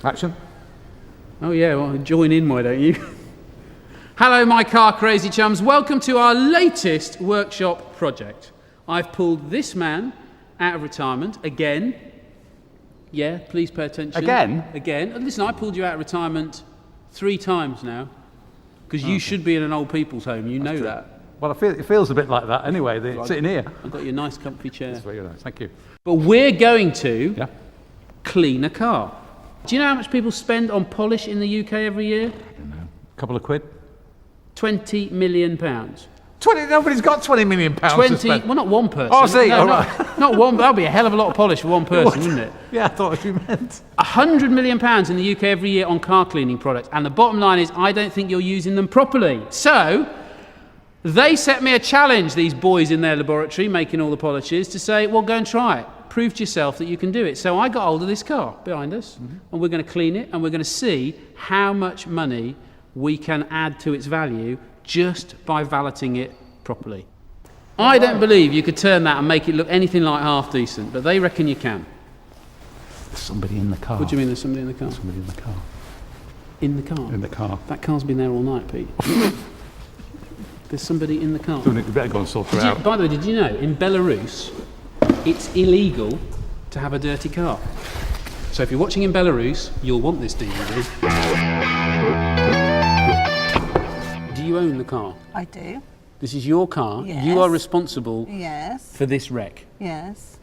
Action. Oh yeah, well, join in, why don't you? Hello, my car crazy chums. Welcome to our latest workshop project. I've pulled this man out of retirement again. Yeah, please pay attention. Again? Again. Listen, I pulled you out of retirement 3 times now, because you should be in an old people's home. You know that. Well, it feels a bit like that anyway, sitting here. I've got your nice comfy chair. That's very nice, thank you. But we're going to clean a car. Do you know how much people spend on polish in the UK every year? I don't know. A couple of quid? £20 million. 20? Nobody's got £20 million to spend. Well, not one person. Oh, see, no, all right. Not one, but that'd be a hell of a lot of polish for one person, wouldn't it? Yeah, I thought you meant. £100 million in the UK every year on car cleaning products. And the bottom line is, I don't think you're using them properly. So, they set me a challenge, these boys in their laboratory making all the polishes, to say, well, go and try it. Prove to yourself that you can do it. So I got hold of this car behind us, and we're going to clean it, and we're going to see how much money we can add to its value just by valeting it properly. I don't believe you could turn that and make it look anything like half decent, but they reckon you can. There's somebody in the car. What do you mean there's somebody in the car? Somebody in the car. In the car? In the car. That car's been there all night, Pete. There's somebody in the car. You better go and sort it out. By the way, did you know, in Belarus, it's illegal to have a dirty car. So if you're watching in Belarus, you'll want this DVD. Do you own the car? I do. This is your car. Yes. You are responsible for this wreck. Yes.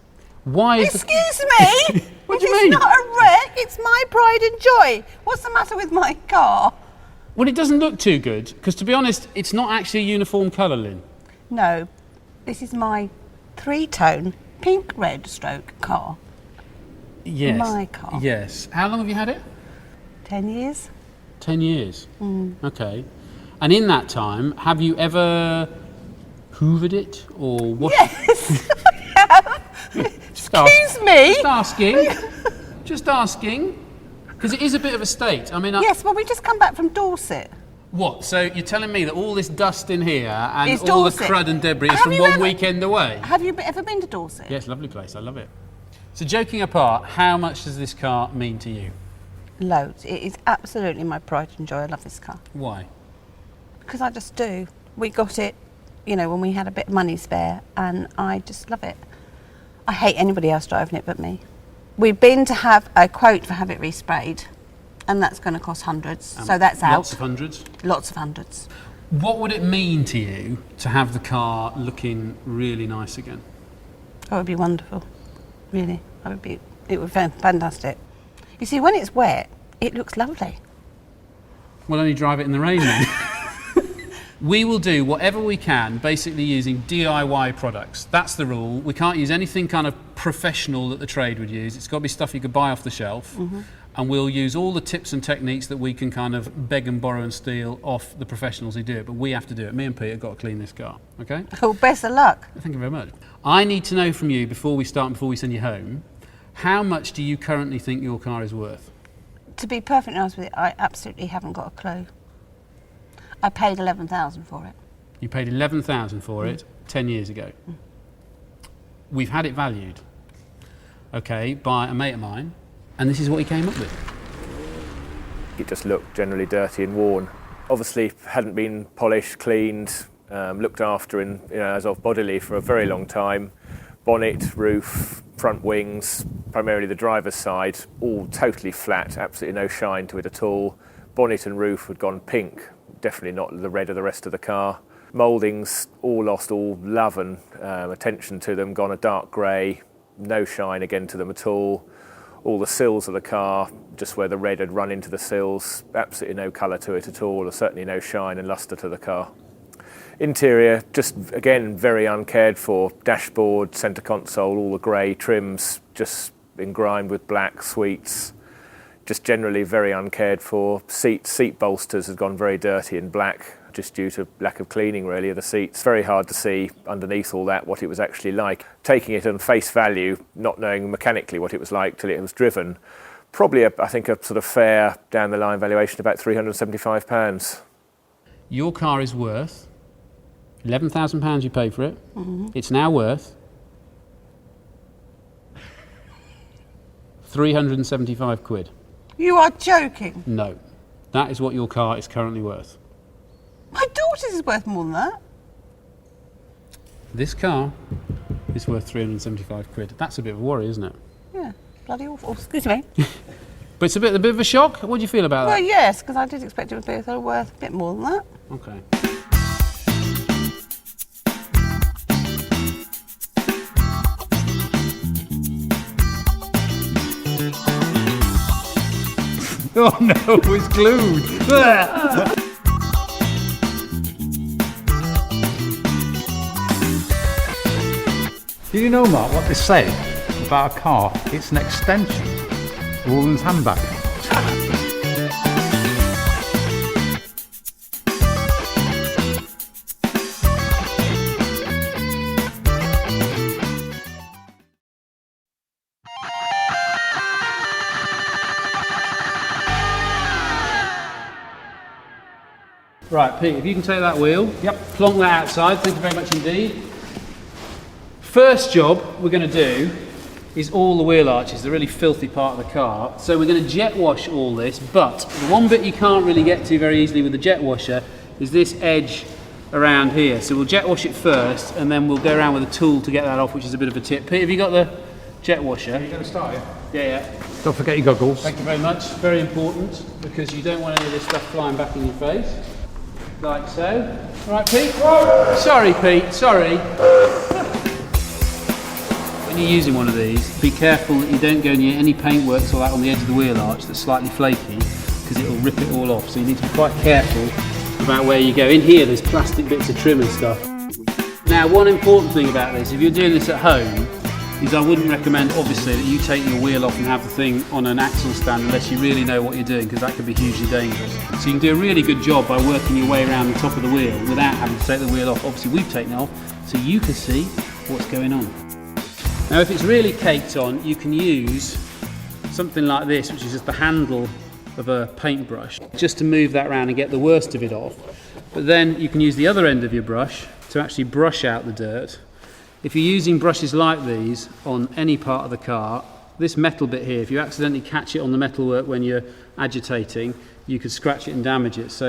Why is Excuse me? What do you mean? It's not a wreck, it's my pride and joy. What's the matter with my car? Well, it doesn't look too good, because to be honest, it's not actually a uniform colour, Lynn. No, this is my 3-tone pink red stroke car. Yes. My car. Yes. How long have you had it? 10 years. 10 years. Okay. And in that time, have you ever hoovered it or washed Yes, I have. Excuse me? Just asking. Just asking. Because it is a bit of a state. I mean, Yes, well, we just come back from Dorset. What? So you're telling me that all this dust in here and It's all Dorset. the crud and debris is Have from you one ever- weekend away? Have you ever been to Dorset? Yes, lovely place. I love it. So joking apart, how much does this car mean to you? Loads. It is absolutely my pride and joy. I love this car. Why? Because I just do. We got it, you know, when we had a bit of money spare, and I just love it. I hate anybody else driving it but me. We've been to have a quote for have it resprayed, and that's going to cost hundreds, so that's out. Lots of hundreds? Lots of hundreds. What would it mean to you to have the car looking really nice again? That would be wonderful, really. It would be fantastic. You see, when it's wet, it looks lovely. We'll only drive it in the rain then. We will do whatever we can, basically using DIY products. That's the rule. We can't use anything kind of professional that the trade would use. It's got to be stuff you could buy off the shelf. And we'll use all the tips and techniques that we can kind of beg and borrow and steal off the professionals who do it. But we have to do it. Me and Pete have got to clean this car, okay? Oh, best of luck. Thank you very much. I need to know from you before we start and before we send you home, how much do you currently think your car is worth? To be perfectly honest with you, I absolutely haven't got a clue. I paid $11,000 for it. You paid $11,000 for it 10 years ago. We've had it valued, okay, by a mate of mine, and this is what he came up with. It just looked generally dirty and worn. Obviously hadn't been polished, cleaned, looked after in, as of bodily for a very long time. Bonnet, roof, front wings, primarily the driver's side, all totally flat, absolutely no shine to it at all. Bonnet and roof had gone pink, definitely not the red of the rest of the car. Mouldings all lost all love and attention to them, gone a dark grey, no shine again to them at all. All the sills of the car, just where the red had run into the sills, absolutely no colour to it at all, or certainly no shine and lustre to the car. Interior, just again very uncared for. Dashboard, centre console, all the grey trims, just engrimed with black sweets. Just generally very uncared for. Seat bolsters has gone very dirty and black, just due to lack of cleaning really of the seats. Very hard to see underneath all that what it was actually like. Taking it on face value, not knowing mechanically what it was like till it was driven, probably I think a sort of fair down the line valuation about £375. Your car is worth £11,000 you paid for it. It's now worth 375 quid. You are joking. No. That is what your car is currently worth. My daughter's is worth more than that. This car is worth 375 quid. That's a bit of a worry, isn't it? Yeah, bloody awful. Excuse me. But it's a bit of a shock. What do you feel about Well, that? yes, because I did expect it would be worth a bit more than that. Okay. Oh no, it's glued. Do you know, Mark, what they say about a car? It's an extension. A woman's handbag. Right, Pete, if you can take that wheel. Yep. Plonk that outside. Thank you very much indeed. First job we're going to do is all the wheel arches, the really filthy part of the car. So we're going to jet wash all this, but the one bit you can't really get to very easily with the jet washer is this edge around here. So we'll jet wash it first, and then we'll go around with a tool to get that off, which is a bit of a tip. Pete, have you got the jet washer? Are you going to start it? Yeah. Don't forget your goggles. Thank you very much. Very important, because you don't want any of this stuff flying back in your face. Like so. All right, Pete? Sorry, Pete, sorry. When you're using one of these, be careful that you don't go near any paintworks or that on the edge of the wheel arch that's slightly flaky, because it'll rip it all off. So you need to be quite careful about where you go. In here, there's plastic bits of trim and stuff. Now, one important thing about this, if you're doing this at home, is I wouldn't recommend, obviously, that you take your wheel off and have the thing on an axle stand unless you really know what you're doing, because that could be hugely dangerous. So you can do a really good job by working your way around the top of the wheel without having to take the wheel off. Obviously, we've taken it off, so you can see what's going on. Now, if it's really caked on, you can use something like this, which is just the handle of a paintbrush, just to move that around and get the worst of it off. But then you can use the other end of your brush to actually brush out the dirt. If you're using brushes like these on any part of the car, this metal bit here, if you accidentally catch it on the metalwork when you're agitating, you could scratch it and damage it. So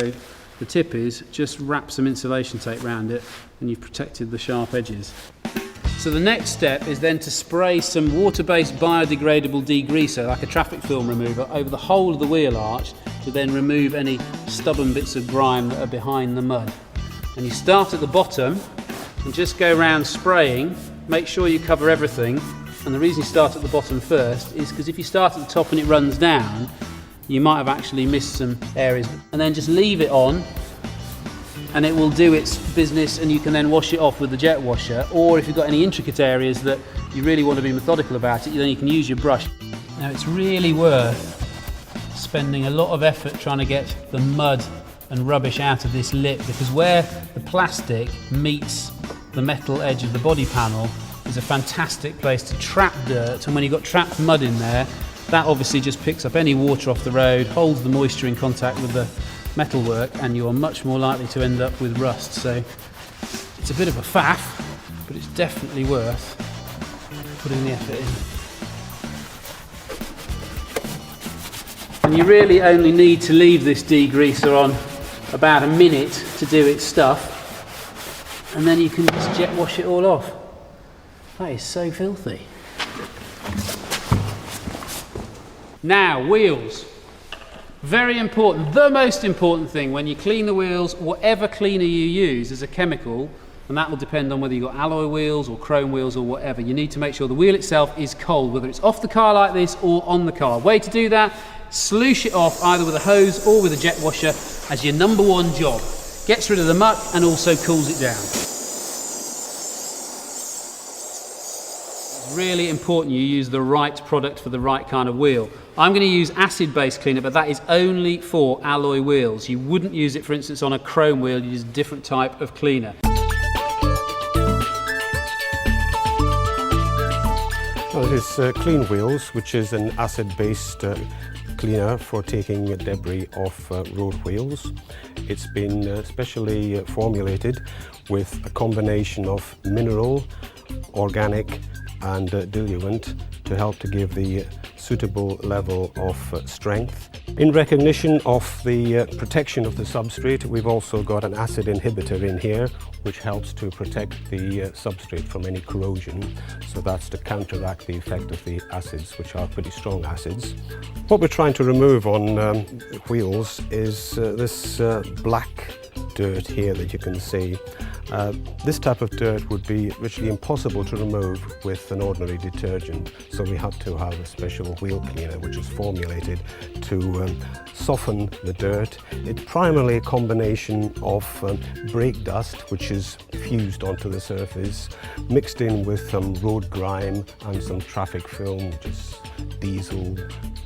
the tip is just wrap some insulation tape around it and you've protected the sharp edges. So the next step is then to spray some water-based biodegradable degreaser, like a traffic film remover, over the whole of the wheel arch to then remove any stubborn bits of grime that are behind the mud. And you start at the bottom and just go around spraying, make sure you cover everything. And the reason you start at the bottom first is because if you start at the top and it runs down, you might have actually missed some areas. And then just leave it on and it will do its business, and you can then wash it off with the jet washer. Or if you've got any intricate areas that you really want to be methodical about it, then you can use your brush. Now, it's really worth spending a lot of effort trying to get the mud and rubbish out of this lip, because where the plastic meets the metal edge of the body panel is a fantastic place to trap dirt, and when you've got trapped mud in there, that obviously just picks up any water off the road, holds the moisture in contact with the metalwork, and you're much more likely to end up with rust. So it's a bit of a faff, but it's definitely worth putting the effort in. And you really only need to leave this degreaser on about a minute to do its stuff, and then you can just jet wash it all off. That is so filthy. Now, wheels. Very important. The most important thing when you clean the wheels, whatever cleaner you use is a chemical, and that will depend on whether you've got alloy wheels or chrome wheels or whatever. You need to make sure the wheel itself is cold, whether it's off the car like this or on the car. Way to do that, sloosh it off either with a hose or with a jet washer as your number one job. Gets rid of the muck and also cools it down. It's really important you use the right product for the right kind of wheel. I'm going to use acid-based cleaner, but that is only for alloy wheels. You wouldn't use it, for instance, on a chrome wheel. You use a different type of cleaner. Well, this is Clean Wheels, which is an acid-based cleaner for taking debris off road wheels. It's been specially formulated with a combination of mineral, organic and diluent to help to give the suitable level of strength. In recognition of the protection of the substrate, we've also got an acid inhibitor in here, which helps to protect the substrate from any corrosion. So that's to counteract the effect of the acids, which are pretty strong acids. What we're trying to remove on wheels is this black dirt here that you can see. This type of dirt would be virtually impossible to remove with an ordinary detergent, so we had to have a special wheel cleaner which is formulated to soften the dirt. It's primarily a combination of brake dust, which is fused onto the surface, mixed in with some road grime and some traffic film, which is diesel,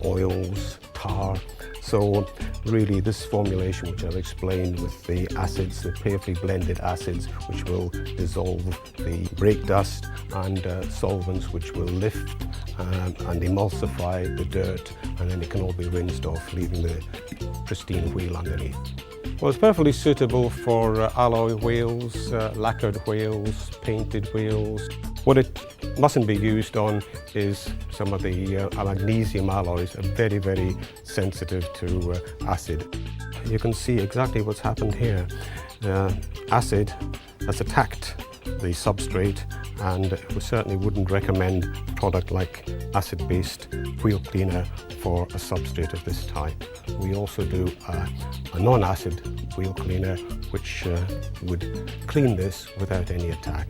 oils, tar. So really this formulation which I've explained with the acids, the carefully blended acids which will dissolve the brake dust, and solvents which will lift and emulsify the dirt, and then it can all be rinsed off, leaving the pristine wheel underneath. Well, it's perfectly suitable for alloy wheels, lacquered wheels, painted wheels. What it mustn't be used on is some of the magnesium alloys are very, very sensitive to acid. You can see exactly what's happened here. Acid has attacked the substrate, and we certainly wouldn't recommend a product like acid-based wheel cleaner for a substrate of this type. We also do a non-acid wheel cleaner which would clean this without any attack.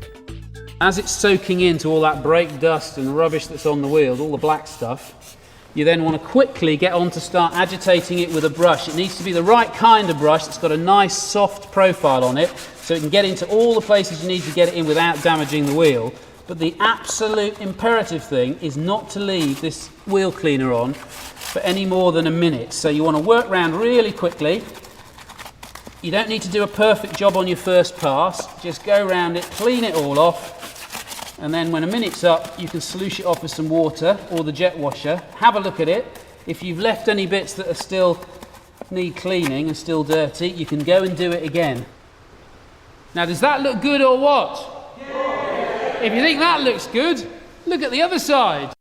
As it's soaking into all that brake dust and rubbish that's on the wheels, all the black stuff, you then want to quickly get on to start agitating it with a brush. It needs to be the right kind of brush that's got a nice soft profile on it, so it can get into all the places you need to get it in without damaging the wheel. But the absolute imperative thing is not to leave this wheel cleaner on for any more than a minute. So you want to work around really quickly. You don't need to do a perfect job on your first pass. Just go around it, clean it all off, and then when a minute's up, you can sluice it off with some water or the jet washer. Have a look at it. If you've left any bits that are still need cleaning and still dirty, you can go and do it again. Now, does that look good or what? Yeah. If you think that looks good, look at the other side.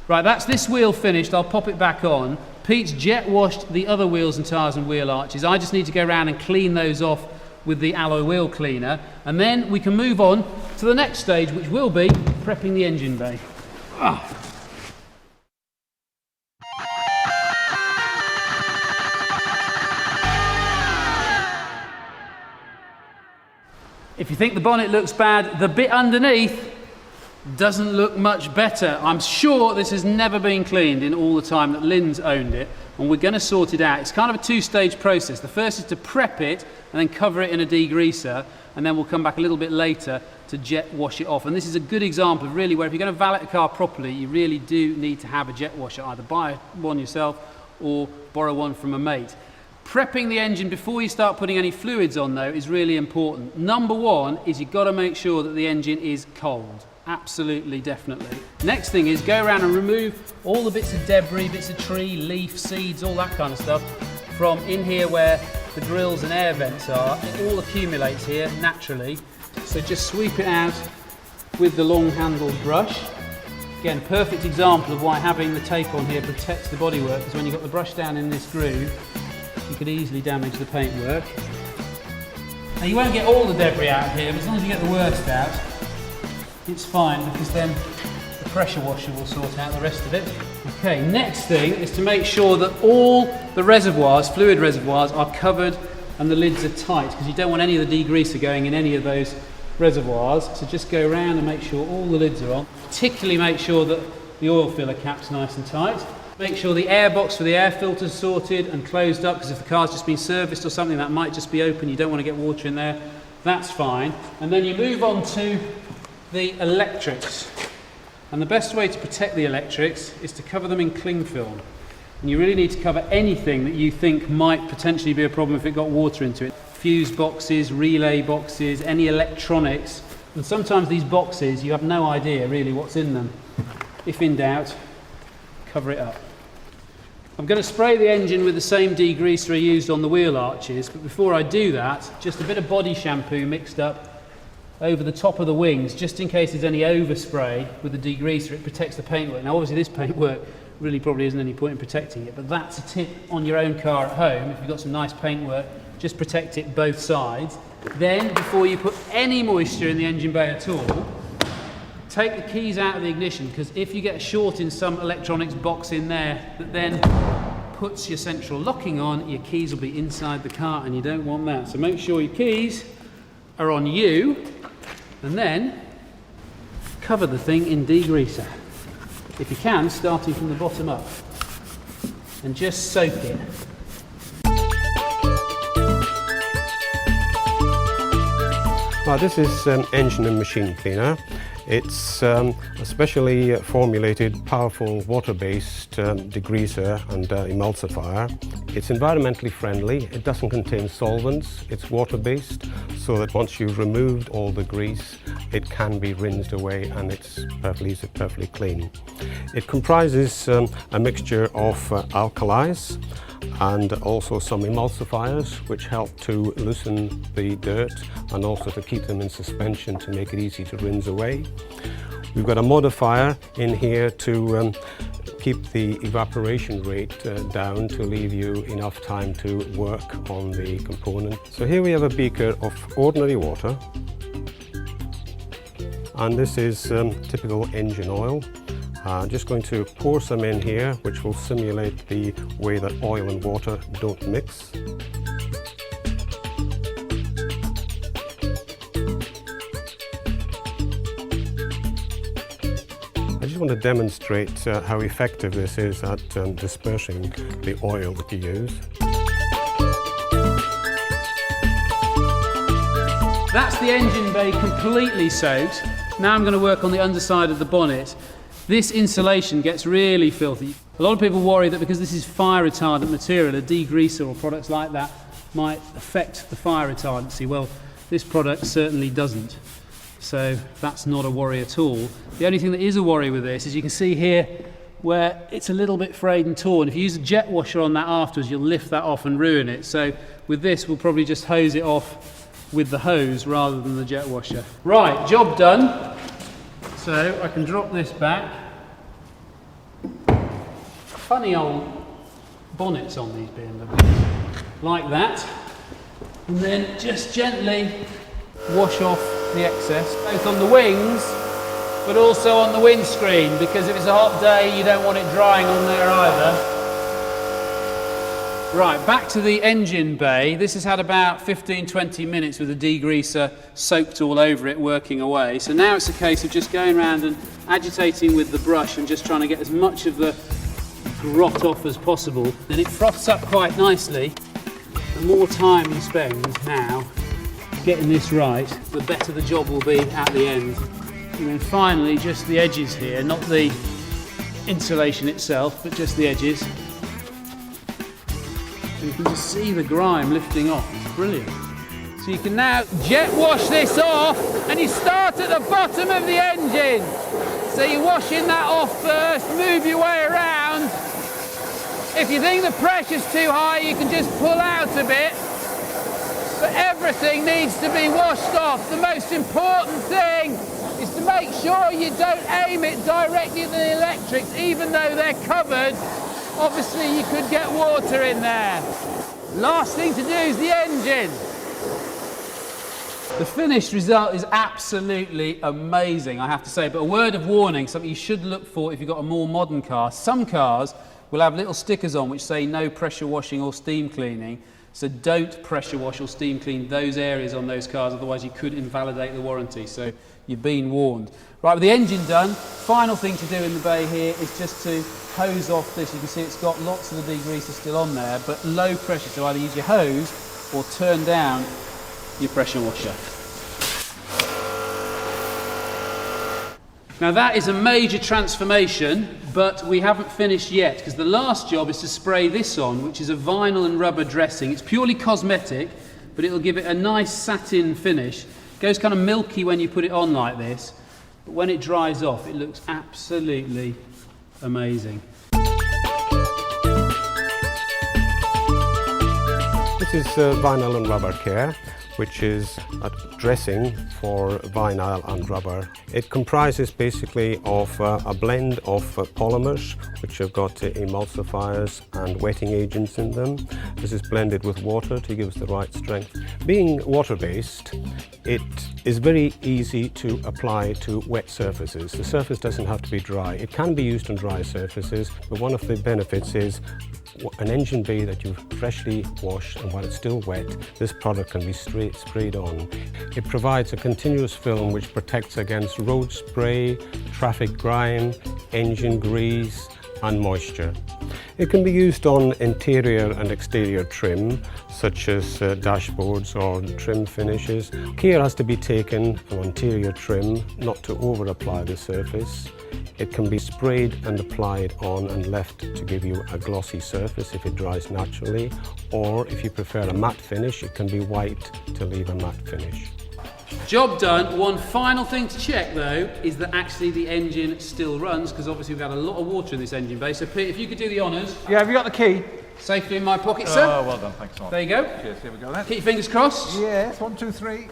Right, that's this wheel finished. I'll pop it back on. Pete's jet washed the other wheels and tyres and wheel arches. I just need to go around and clean those off with the alloy wheel cleaner, and then we can move on to the next stage, which will be prepping the engine bay. If you think the bonnet looks bad, the bit underneath doesn't look much better. I'm sure this has never been cleaned in all the time that Lynn's owned it, and we're going to sort it out. It's kind of a two-stage process. The first is to prep it and then cover it in a degreaser, and then we'll come back a little bit later to jet wash it off. And this is a good example of really where if you're going to valet a car properly, you really do need to have a jet washer. Either buy one yourself or borrow one from a mate. Prepping the engine before you start putting any fluids on, though, is really important. Number one is you've got to make sure that the engine is cold. Absolutely, definitely. Next thing is go around and remove all the bits of debris, bits of tree, leaf, seeds, all that kind of stuff from in here where the grills and air vents are. It all accumulates here naturally. So just sweep it out with the long handled brush. Again, perfect example of why having the tape on here protects the bodywork, because when you've got the brush down in this groove, you could easily damage the paintwork. Now you won't get all the debris out here, but as long as you get the worst out, it's fine, because then the pressure washer will sort out the rest of it. Okay, next thing is to make sure that all the reservoirs, fluid reservoirs, are covered and the lids are tight, because you don't want any of the degreaser going in any of those reservoirs. So just go around and make sure all the lids are on. Particularly make sure that the oil filler cap's nice and tight. Make sure the air box for the air filter is sorted and closed up, because if the car's just been serviced or something, that might just be open, you don't want to get water in there. That's fine. And then you move on to the electrics. And the best way to protect the electrics is to cover them in cling film. And you really need to cover anything that you think might potentially be a problem if it got water into it. Fuse boxes, relay boxes, any electronics. And sometimes these boxes, you have no idea really what's in them. If in doubt, cover it up. I'm going to spray the engine with the same degreaser I used on the wheel arches, but before I do that, just a bit of body shampoo mixed up over the top of the wings, just in case there's any overspray with the degreaser. It protects the paintwork. Now obviously this paintwork really probably isn't any point in protecting it, but that's a tip on your own car at home. If you've got some nice paintwork, just protect it both sides. Then, before you put any moisture in the engine bay at all, take the keys out of the ignition, because if you get a short in some electronics box in there that then puts your central locking on, your keys will be inside the car and you don't want that. So make sure your keys are on you, and then cover the thing in degreaser. If you can, starting from the bottom up, and just soak it. Well, this is engine and machine cleaner. It's a specially formulated, powerful water-based degreaser and emulsifier. It's environmentally friendly. It doesn't contain solvents. It's water-based, so that once you've removed all the grease, it can be rinsed away and it's perfectly clean. It comprises a mixture of alkalis and also some emulsifiers, which help to loosen the dirt and also to keep them in suspension to make it easy to rinse away. We've got a modifier in here to keep the evaporation rate down, to leave you enough time to work on the component. So here we have a beaker of ordinary water, and this is typical engine oil. I'm just going to pour some in here, which will simulate the way that oil and water don't mix. I just want to demonstrate how effective this is at dispersing the oil that you use. That's the engine bay completely soaked. Now I'm going to work on the underside of the bonnet. This insulation gets really filthy. A lot of people worry that because this is fire retardant material, a degreaser or products like that might affect the fire retardancy. Well, this product certainly doesn't. So that's not a worry at all. The only thing that is a worry with this is you can see here where it's a little bit frayed and torn. If you use a jet washer on that afterwards, you'll lift that off and ruin it. So with this, we'll probably just hose it off with the hose rather than the jet washer. Right, job done. So I can drop this back. Funny old bonnets on these BMWs, like that. And then just gently wash off the excess, both on the wings, but also on the windscreen, because if it's a hot day, you don't want it drying on there either. Right, back to the engine bay. This has had about 15-20 minutes with the degreaser soaked all over it, working away. So now it's a case of just going around and agitating with the brush and just trying to get as much of the grot off as possible. And it froths up quite nicely. The more time you spend now getting this right, the better the job will be at the end. And then finally, just the edges here, not the insulation itself, but just the edges. And you can just see the grime lifting off. It's brilliant. So you can now jet wash this off, and you start at the bottom of the engine. So you're washing that off first, move your way around. If you think the pressure's too high, you can just pull out a bit. But everything needs to be washed off. The most important thing is to make sure you don't aim it directly at the electrics, even though they're covered. Obviously, you could get water in there. Last thing to do is the engine. The finished result is absolutely amazing, I have to say, but a word of warning, something you should look for if you've got a more modern car. Some cars will have little stickers on which say no pressure washing or steam cleaning, so don't pressure wash or steam clean those areas on those cars, otherwise you could invalidate the warranty, so you've been warned. Right, with the engine done, final thing to do in the bay here is just to hose off this. You can see it's got lots of the degreaser still on there, but low pressure, so either use your hose or turn down your pressure washer. Now that is a major transformation, but we haven't finished yet, because the last job is to spray this on, which is a vinyl and rubber dressing. It's purely cosmetic, but it'll give it a nice satin finish. It goes kind of milky when you put it on like this, but when it dries off, it looks absolutely amazing. This is vinyl and rubber care. which is a dressing for vinyl and rubber. It comprises basically of a blend of polymers which have got emulsifiers and wetting agents in them. This is blended with water to give us the right strength. Being water-based, it is very easy to apply to wet surfaces. The surface doesn't have to be dry. It can be used on dry surfaces, but one of the benefits is an engine bay that you've freshly washed, and while it's still wet, this product can be sprayed on. It provides a continuous film which protects against road spray, traffic grime, engine grease and moisture. It can be used on interior and exterior trim, such as dashboards or trim finishes. Care has to be taken on interior trim not to over-apply the surface. It can be sprayed and applied on and left to give you a glossy surface if it dries naturally, or if you prefer a matte finish, it can be white to leave a matte finish. Job done. One final thing to check though is that actually the engine still runs, because obviously we've had a lot of water in this engine bay. So Pete, if you could do the honours. Yeah, have you got the key? Safely in my pocket, sir. Oh, well done, thanks a lot. There you go. Cheers, here we go then. Keep your fingers crossed. Yes, 1, 2, 3.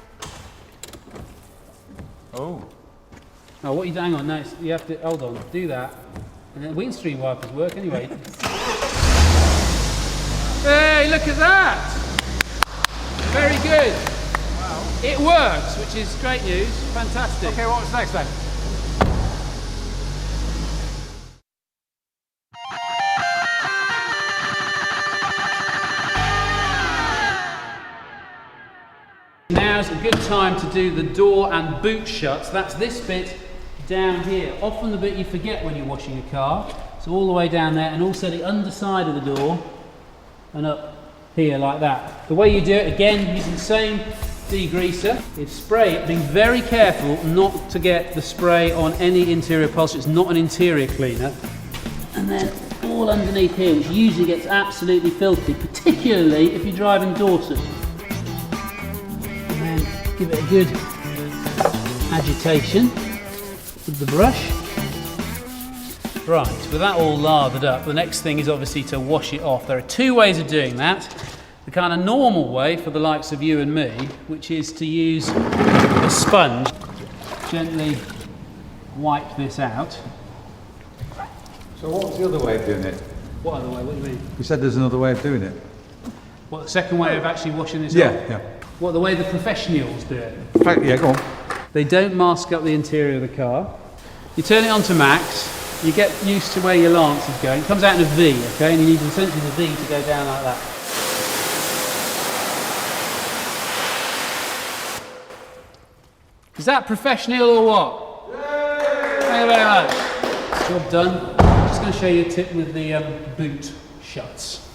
Oh. Oh, what are you doing on? No, you have to, hold on, do that. And then windscreen wipers work anyway. Hey, look at that! Very good. Wow. It works, which is great news. Fantastic. Okay, what's next then? Now's a good time to do the door and boot shuts. That's this bit down here. Often the bit you forget when you're washing a car. So all the way down there, and also the underside of the door and up here like that. The way you do it, again, using the same degreaser, is spray it, being very careful not to get the spray on any interior upholstery. It's not an interior cleaner. And then all underneath here, which usually gets absolutely filthy, particularly if you're driving Dorset. Give it a good agitation with the brush. Right, with that all lathered up, the next thing is obviously to wash it off. There are two ways of doing that. The kind of normal way for the likes of you and me, which is to use a sponge. Gently wipe this out. So what's the other way of doing it? What other way? What do you mean? You said there's another way of doing it. What, the second way of actually washing this off? Yeah. What, the way the professionals do it? Yeah, go on. They don't mask up the interior of the car. You turn it on to max, you get used to where your lance is going. It comes out in a V, okay, and you need essentially the V to go down like that. Is that professional or what? Yay! Thank you very much. Job done. I'm just going to show you a tip with the boot shuts.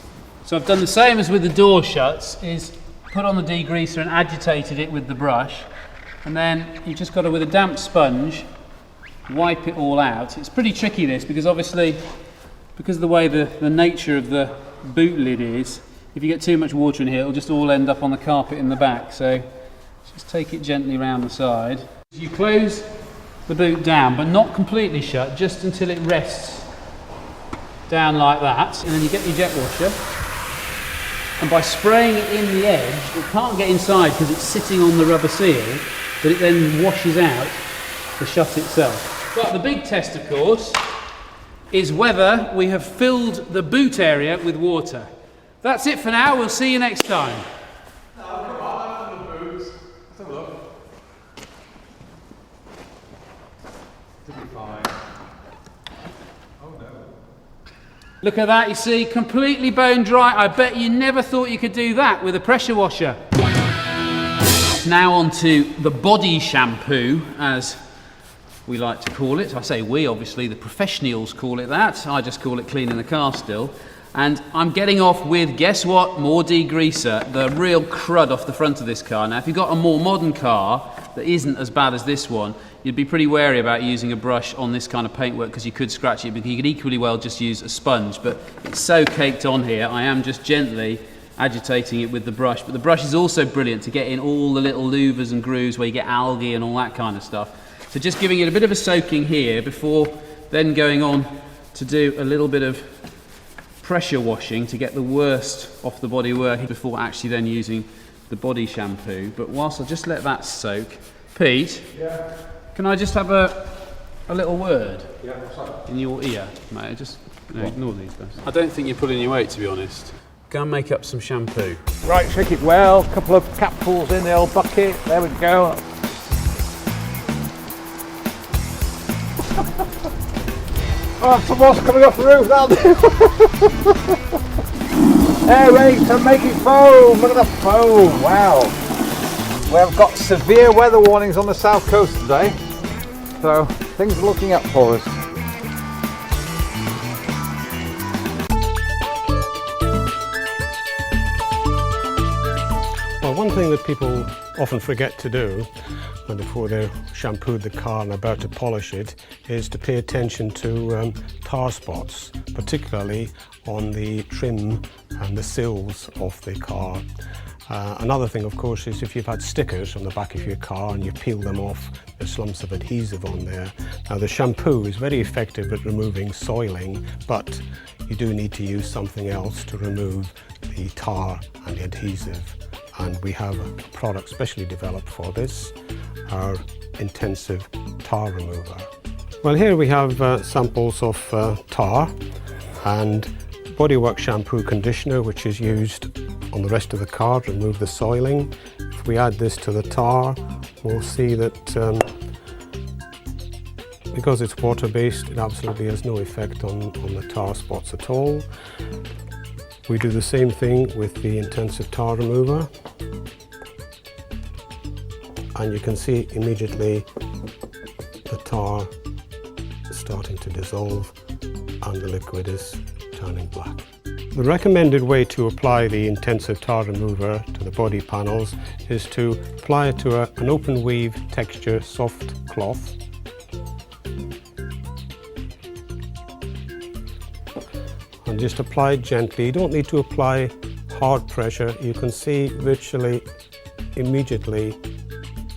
So I've done the same as with the door shuts, is put on the degreaser and agitated it with the brush, and then you've just got to, with a damp sponge, wipe it all out. It's pretty tricky this, because obviously, because of the way the nature of the boot lid is, if you get too much water in here, it'll just all end up on the carpet in the back. So just take it gently around the side. You close the boot down, but not completely shut, just until it rests down like that, and then you get your jet washer. And by spraying it in the edge, it can't get inside because it's sitting on the rubber seal, but it then washes out the shut itself. But the big test, of course, is whether we have filled the boot area with water. That's it for now. We'll see you next time. No, come on, that's the boots. Let's have a look. It'll be fine. Oh no. Look at that, you see, completely bone dry. I bet you never thought you could do that with a pressure washer. Now on to the body shampoo, as we like to call it. I say we, obviously, the professionals call it that. I just call it cleaning the car still. And I'm getting off with, guess what, more degreaser, the real crud off the front of this car. Now, if you've got a more modern car that isn't as bad as this one, you'd be pretty wary about using a brush on this kind of paintwork, because you could scratch it, because you could equally well just use a sponge. But it's so caked on here, I am just gently agitating it with the brush. But the brush is also brilliant to get in all the little louvers and grooves where you get algae and all that kind of stuff. So just giving it a bit of a soaking here before then going on to do a little bit of pressure washing to get the worst off the bodywork before actually then using the body shampoo, but whilst I'll just let that soak. Pete, can I just have a little word in your ear, mate? Just ignore these guys. I don't think you're pulling your weight, to be honest. Go and make up some shampoo. Right, shake it well. A couple of capfuls in the old bucket. There we go. Oh, some more's coming off the roof, that'll do. Aerate and make it foam. Look at the foam, wow. We have got severe weather warnings on the south coast today, so things are looking up for us. Well, one thing that people often forget to do when before they've shampooed the car and about to polish it is to pay attention to tar spots, particularly on the trim and the sills of the car. Another thing, of course, is if you've had stickers on the back of your car and you peel them off, there's lumps of adhesive on there. Now, the shampoo is very effective at removing soiling, but you do need to use something else to remove the tar and the adhesive. And we have a product specially developed for this, our intensive tar remover. Well, here we have samples of tar and bodywork shampoo conditioner, which is used on the rest of the car to remove the soiling. If we add this to the tar, we'll see that because it's water-based, it absolutely has no effect on the tar spots at all. We do the same thing with the intensive tar remover, and you can see immediately the tar starting to dissolve and the liquid is turning black. The recommended way to apply the intensive tar remover to the body panels is to apply it to an open weave texture soft cloth. And just apply it gently. You don't need to apply hard pressure. You can see virtually immediately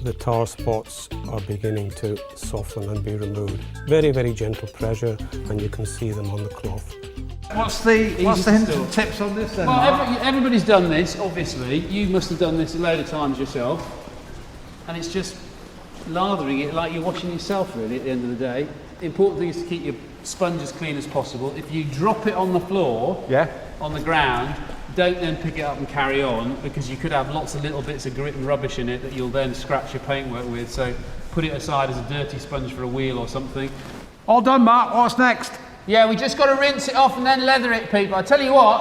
the tar spots are beginning to soften and be removed. Very, very gentle pressure, and you can see them on the cloth. What's the hints and tips on this then? Well, everybody's done this, obviously. You must have done this a load of times yourself. And it's just lathering it like you're washing yourself, really, at the end of the day. The important thing is to keep your sponge as clean as possible. If you drop it on the floor, on the ground, don't then pick it up and carry on, because you could have lots of little bits of grit and rubbish in it that you'll then scratch your paintwork with. So put it aside as a dirty sponge for a wheel or something. All done, Mark. What's next? Yeah, we just got to rinse it off and then leather it, people. I tell you what,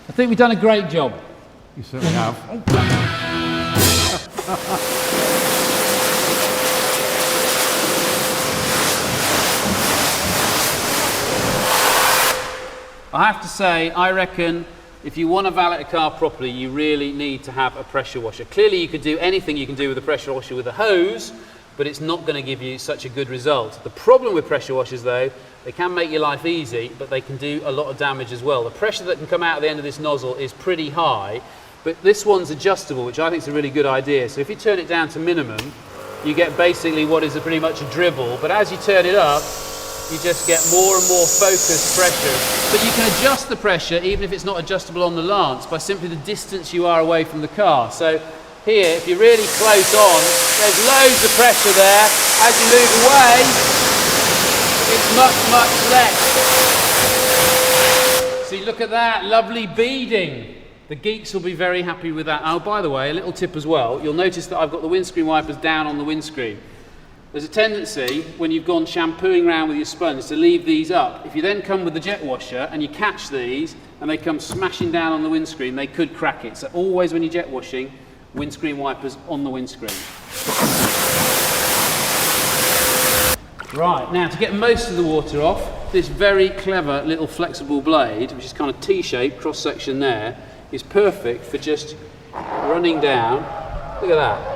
I think we've done a great job. You certainly have. I have to say, I reckon if you want to valet a car properly, you really need to have a pressure washer. Clearly, you could do anything you can do with a pressure washer with a hose, but it's not going to give you such a good result. The problem with pressure washers, though, they can make your life easy, but they can do a lot of damage as well. The pressure that can come out at the end of this nozzle is pretty high, but this one's adjustable, which I think is a really good idea. So if you turn it down to minimum, you get basically what is pretty much a dribble, but as you turn it up, you just get more and more focused pressure. But you can adjust the pressure, even if it's not adjustable on the lance, by simply the distance you are away from the car. So here, if you're really close on, there's loads of pressure there. As you move away, it's much, much less. See, look at that, lovely beading. The geeks will be very happy with that. Oh, by the way, a little tip as well. You'll notice that I've got the windscreen wipers down on the windscreen. There's a tendency, when you've gone shampooing around with your sponge, to leave these up. If you then come with the jet washer and you catch these and they come smashing down on the windscreen, they could crack it. So always when you're jet washing, windscreen wipers on the windscreen. Right, now to get most of the water off, this very clever little flexible blade, which is kind of T-shaped, cross-section there, is perfect for just running down. Look at that.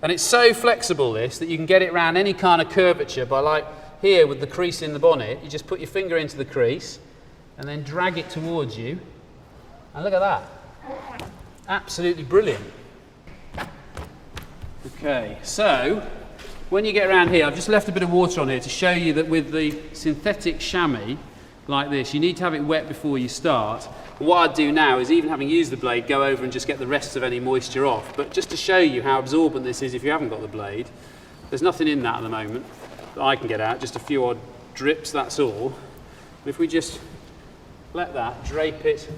And it's so flexible, this, that you can get it around any kind of curvature by, like here with the crease in the bonnet, you just put your finger into the crease and then drag it towards you. And look at that. Absolutely brilliant. Okay, so when you get around here, I've just left a bit of water on here to show you that with the synthetic chamois, like this. You need to have it wet before you start. What I'd do now is, even having used the blade, go over and just get the rest of any moisture off. But just to show you how absorbent this is if you haven't got the blade, there's nothing in that at the moment that I can get out, just a few odd drips, that's all. But if we just let that drape it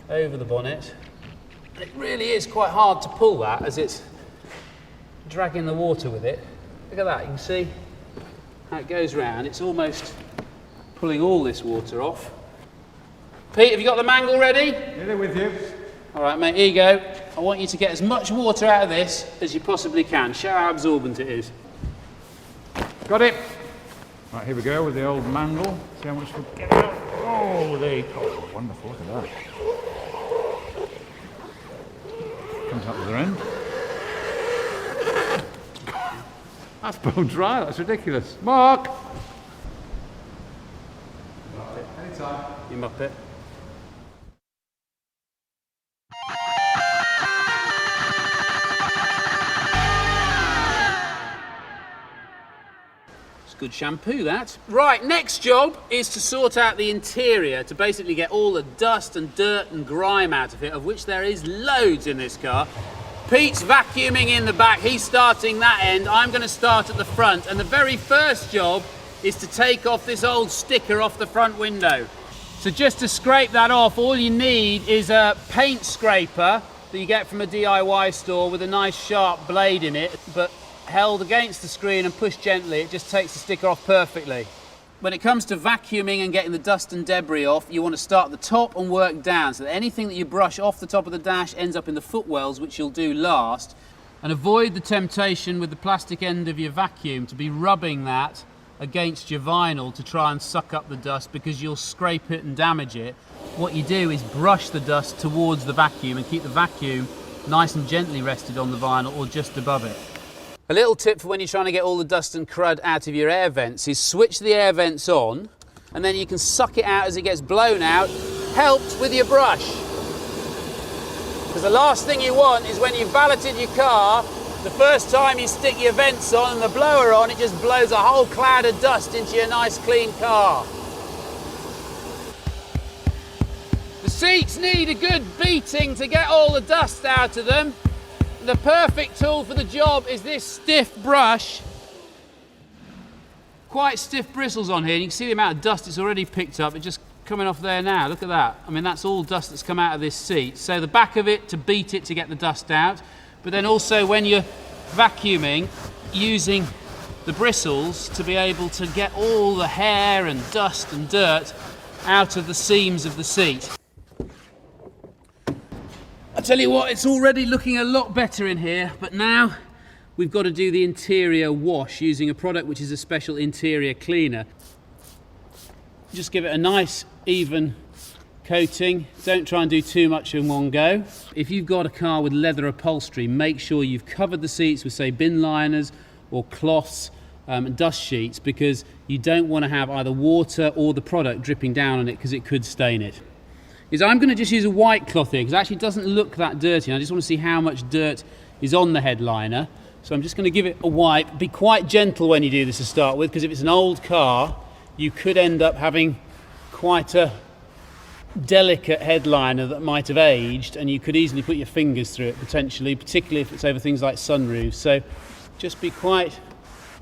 over the bonnet, and it really is quite hard to pull that as it's dragging the water with it. Look at that, you can see how it goes round. It's almost pulling all this water off. Pete, have you got the mangle ready? Yeah, they're with you. All right, mate, here you go. I want you to get as much water out of this as you possibly can. Show how absorbent it is. Got it. Right, here we go with the old mangle. See how much we get out. Oh, there you go. Oh, wonderful, look at that. Comes out the other end. That's bone dry, that's ridiculous. Mark! Anytime. You mop it. It's good shampoo, that. Right, next job is to sort out the interior, to basically get all the dust and dirt and grime out of it, of which there is loads in this car. Pete's vacuuming in the back, he's starting that end, I'm going to start at the front, and the very first job is to take off this old sticker off the front window. So just to scrape that off, all you need is a paint scraper that you get from a DIY store with a nice sharp blade in it, but held against the screen and pushed gently, it just takes the sticker off perfectly. When it comes to vacuuming and getting the dust and debris off, you want to start at the top and work down, so that anything that you brush off the top of the dash ends up in the footwells, which you'll do last. And avoid the temptation with the plastic end of your vacuum to be rubbing that against your vinyl to try and suck up the dust, because you'll scrape it and damage it. What you do is brush the dust towards the vacuum and keep the vacuum nice and gently rested on the vinyl or just above it. A little tip for when you're trying to get all the dust and crud out of your air vents is switch the air vents on, and then you can suck it out as it gets blown out, helped with your brush. Because the last thing you want is when you've valeted your car, the first time you stick your vents on and the blower on, it just blows a whole cloud of dust into your nice clean car. The seats need a good beating to get all the dust out of them. The perfect tool for the job is this stiff brush. Quite stiff bristles on here, and you can see the amount of dust it's already picked up. It's just coming off there now, look at that. I mean, that's all dust that's come out of this seat. So the back of it to beat it to get the dust out, but then also when you're vacuuming, using the bristles to be able to get all the hair and dust and dirt out of the seams of the seat. I tell you what, it's already looking a lot better in here, but now we've got to do the interior wash using a product which is a special interior cleaner. Just give it a nice even coating. Don't try and do too much in one go. If you've got a car with leather upholstery, make sure you've covered the seats with, say, bin liners or cloths and dust sheets, because you don't want to have either water or the product dripping down on it, because it could stain it. I'm going to just use a white cloth here, because it actually doesn't look that dirty. I just want to see how much dirt is on the headliner. So I'm just going to give it a wipe. Be quite gentle when you do this to start with, because if it's an old car, you could end up having quite a delicate headliner that might have aged, and you could easily put your fingers through it potentially, particularly if it's over things like sunroofs. So just be quite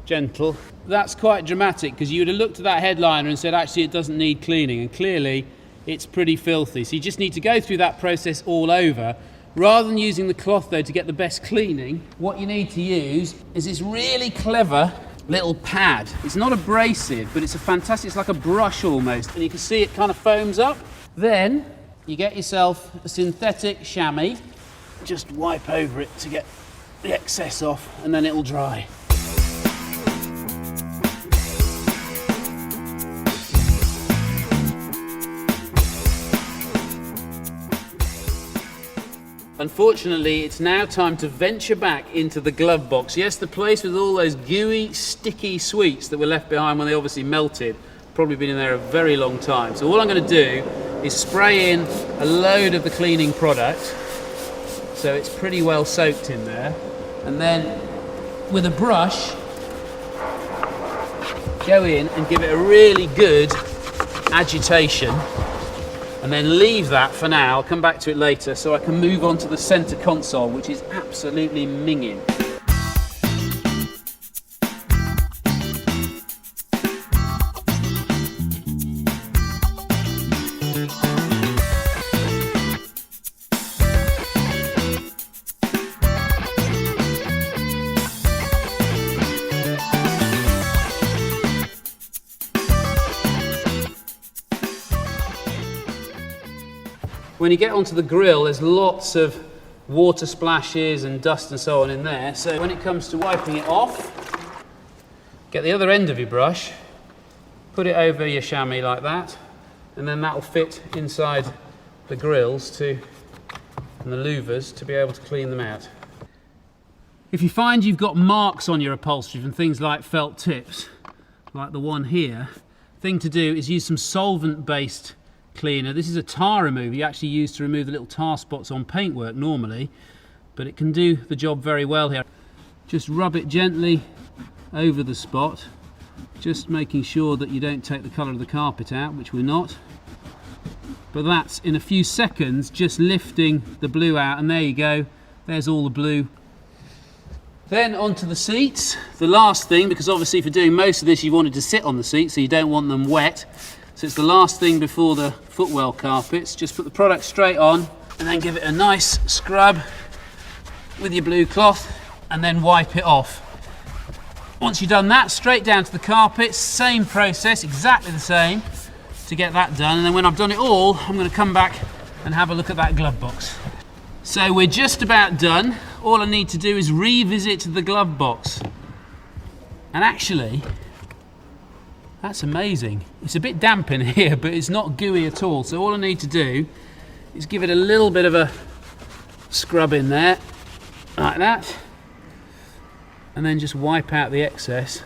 gentle. That's quite dramatic, because you would have looked at that headliner and said, actually, it doesn't need cleaning, and clearly it's pretty filthy. So you just need to go through that process all over. Rather than using the cloth though to get the best cleaning, what you need to use is this really clever little pad. It's not abrasive, but it's a fantastic, it's like a brush almost, and you can see it kind of foams up. Then you get yourself a synthetic chamois, just wipe over it to get the excess off, and then it'll dry. Unfortunately, it's now time to venture back into the glove box. Yes, the place with all those gooey, sticky sweets that were left behind when they obviously melted. Probably been in there a very long time. So all I'm going to do is spray in a load of the cleaning product, so it's pretty well soaked in there. And then with a brush, go in and give it a really good agitation, and then leave that for now. I'll come back to it later so I can move on to the centre console, which is absolutely minging. When you get onto the grille, there's lots of water splashes and dust and so on in there. So when it comes to wiping it off, get the other end of your brush, put it over your chamois like that, and then that will fit inside the grills and the louvers to be able to clean them out. If you find you've got marks on your upholstery from things like felt tips, like the one here, the thing to do is use some solvent-based cleaner. This is a tar remover you actually use to remove the little tar spots on paintwork normally, but it can do the job very well here. Just rub it gently over the spot, just making sure that you don't take the colour of the carpet out, which we're not. But that's in a few seconds just lifting the blue out, and there you go, there's all the blue. Then onto the seats. The last thing, because obviously for doing most of this you wanted to sit on the seats so you don't want them wet. So it's the last thing before the footwell carpets. Just put the product straight on and then give it a nice scrub with your blue cloth and then wipe it off. Once you've done that, straight down to the carpets, same process, exactly the same to get that done. And then when I've done it all, I'm going to come back and have a look at that glove box. So we're just about done. All I need to do is revisit the glove box. And actually, that's amazing. It's a bit damp in here, but it's not gooey at all. So all I need to do is give it a little bit of a scrub in there, like that, and then just wipe out the excess.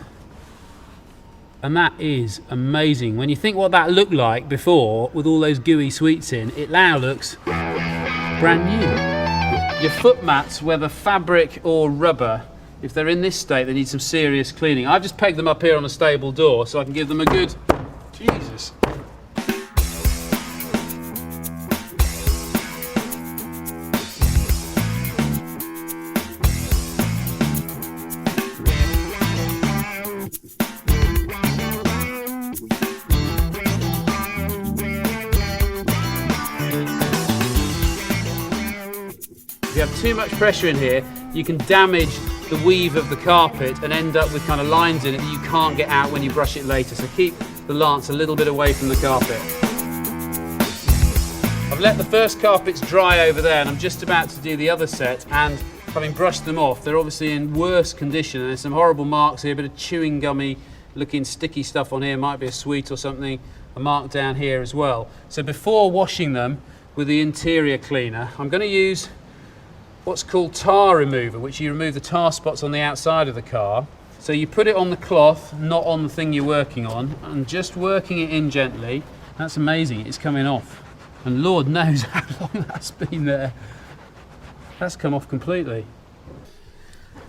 And that is amazing. When you think what that looked like before, with all those gooey sweets in, it now looks brand new. Your foot mats, whether fabric or rubber, if they're in this state, they need some serious cleaning. I've just pegged them up here on a stable door so I can give them a good... Jesus. If you have too much pressure in here, you can damage the weave of the carpet and end up with kind of lines in it that you can't get out when you brush it later. So keep the lance a little bit away from the carpet. I've let the first carpets dry over there and I'm just about to do the other set, and having brushed them off, they're obviously in worse condition. There's some horrible marks here, a bit of chewing gummy looking sticky stuff on here, might be a sweet or something, a mark down here as well. So before washing them with the interior cleaner, I'm going to use what's called tar remover, which you remove the tar spots on the outside of the car. So you put it on the cloth, not on the thing you're working on, and just working it in gently. That's amazing, it's coming off. And Lord knows how long that's been there. That's come off completely.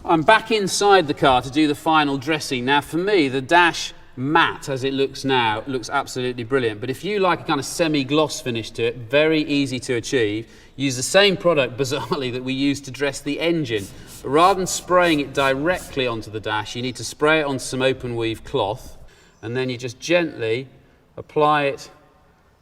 I'm back inside the car to do the final dressing. Now for me, the dash matte as it looks now looks absolutely brilliant, but if you like a kind of semi-gloss finish to it, very easy to achieve. Use the same product, bizarrely, that we used to dress the engine. But rather than spraying it directly onto the dash, you need to spray it on some open weave cloth, and then you just gently apply it,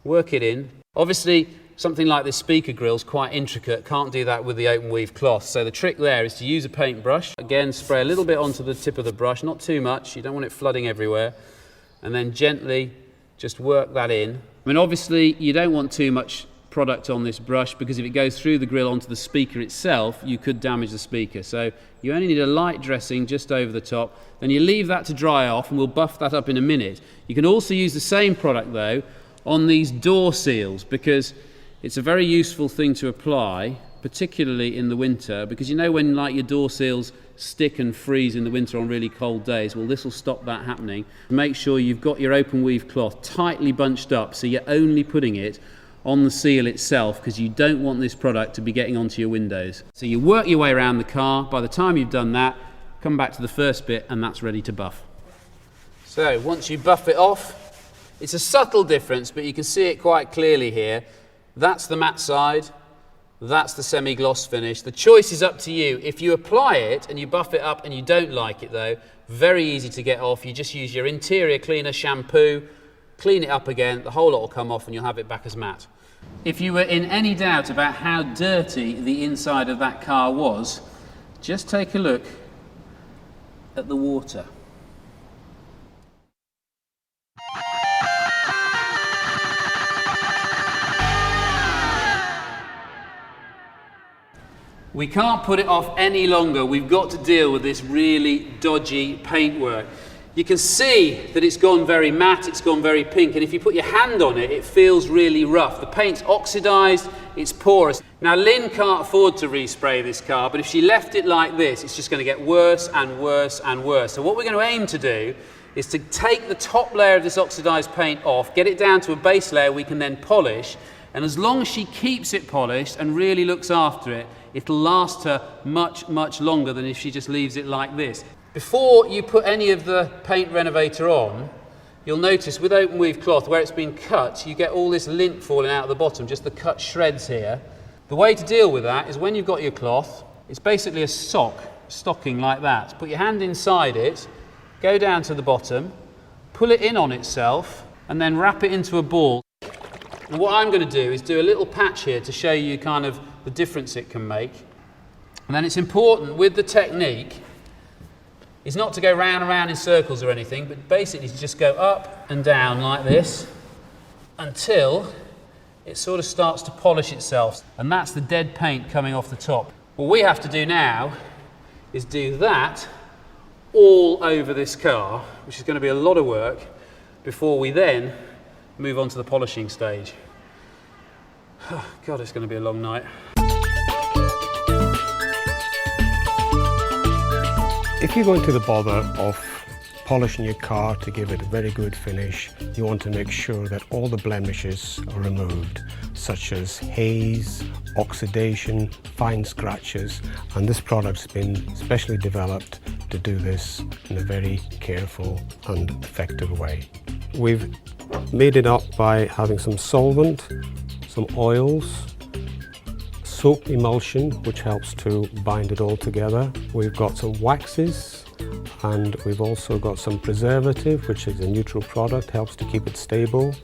work it in. Obviously something like this speaker grille is quite intricate, can't do that with the open weave cloth, so the trick there is to use a paintbrush. Again, spray a little bit onto the tip of the brush, not too much, you don't want it flooding everywhere, and then gently just work that in. I mean, obviously you don't want too much product on this brush, because if it goes through the grille onto the speaker itself, you could damage the speaker. So you only need a light dressing just over the top, then you leave that to dry off, and we'll buff that up in a minute. You can also use the same product though on these door seals, because it's a very useful thing to apply, particularly in the winter, because you know when like your door seals stick and freeze in the winter on really cold days, well, this will stop that happening. Make sure you've got your open weave cloth tightly bunched up so you're only putting it on the seal itself, because you don't want this product to be getting onto your windows. So you work your way around the car. By the time you've done that, come back to the first bit and that's ready to buff. So once you buff it off, It's a subtle difference, but you can see it quite clearly here. That's the matte side, that's the semi-gloss finish. The choice is up to you. If you apply it and you buff it up and you don't like it though, very easy to get off. You just use your interior cleaner shampoo, clean it up again, the whole lot will come off and you'll have it back as matte. If you were in any doubt about how dirty the inside of that car was, just take a look at the water. We can't put it off any longer. We've got to deal with this really dodgy paintwork. You can see that it's gone very matte, it's gone very pink, and if you put your hand on it, it feels really rough. The paint's oxidised, it's porous. Now, Lynn can't afford to respray this car, but if she left it like this, it's just going to get worse and worse and worse. So what we're going to aim to do is to take the top layer of this oxidised paint off, get it down to a base layer we can then polish, and as long as she keeps it polished and really looks after it, it'll last her much, much longer than if she just leaves it like this. Before you put any of the paint renovator on, you'll notice with open weave cloth, where it's been cut, you get all this lint falling out of the bottom, just the cut shreds here. The way to deal with that is when you've got your cloth, it's basically a stocking like that. Put your hand inside it, go down to the bottom, pull it in on itself, and then wrap it into a ball. And what I'm going to do is do a little patch here to show you kind of the difference it can make. And then it's important with the technique is not to go round and round in circles or anything, but basically to just go up and down like this until it sort of starts to polish itself. And that's the dead paint coming off the top. What we have to do now is do that all over this car, which is going to be a lot of work before we then move on to the polishing stage. Oh, God, it's going to be a long night. If you go into the bother of polishing your car to give it a very good finish, you want to make sure that all the blemishes are removed, such as haze, oxidation, fine scratches, and this product's been specially developed to do this in a very careful and effective way. We've made it up by having some solvent, some oils, soap emulsion, which helps to bind it all together. We've got some waxes, and we've also got some preservative, which is a neutral product, helps to keep it stable.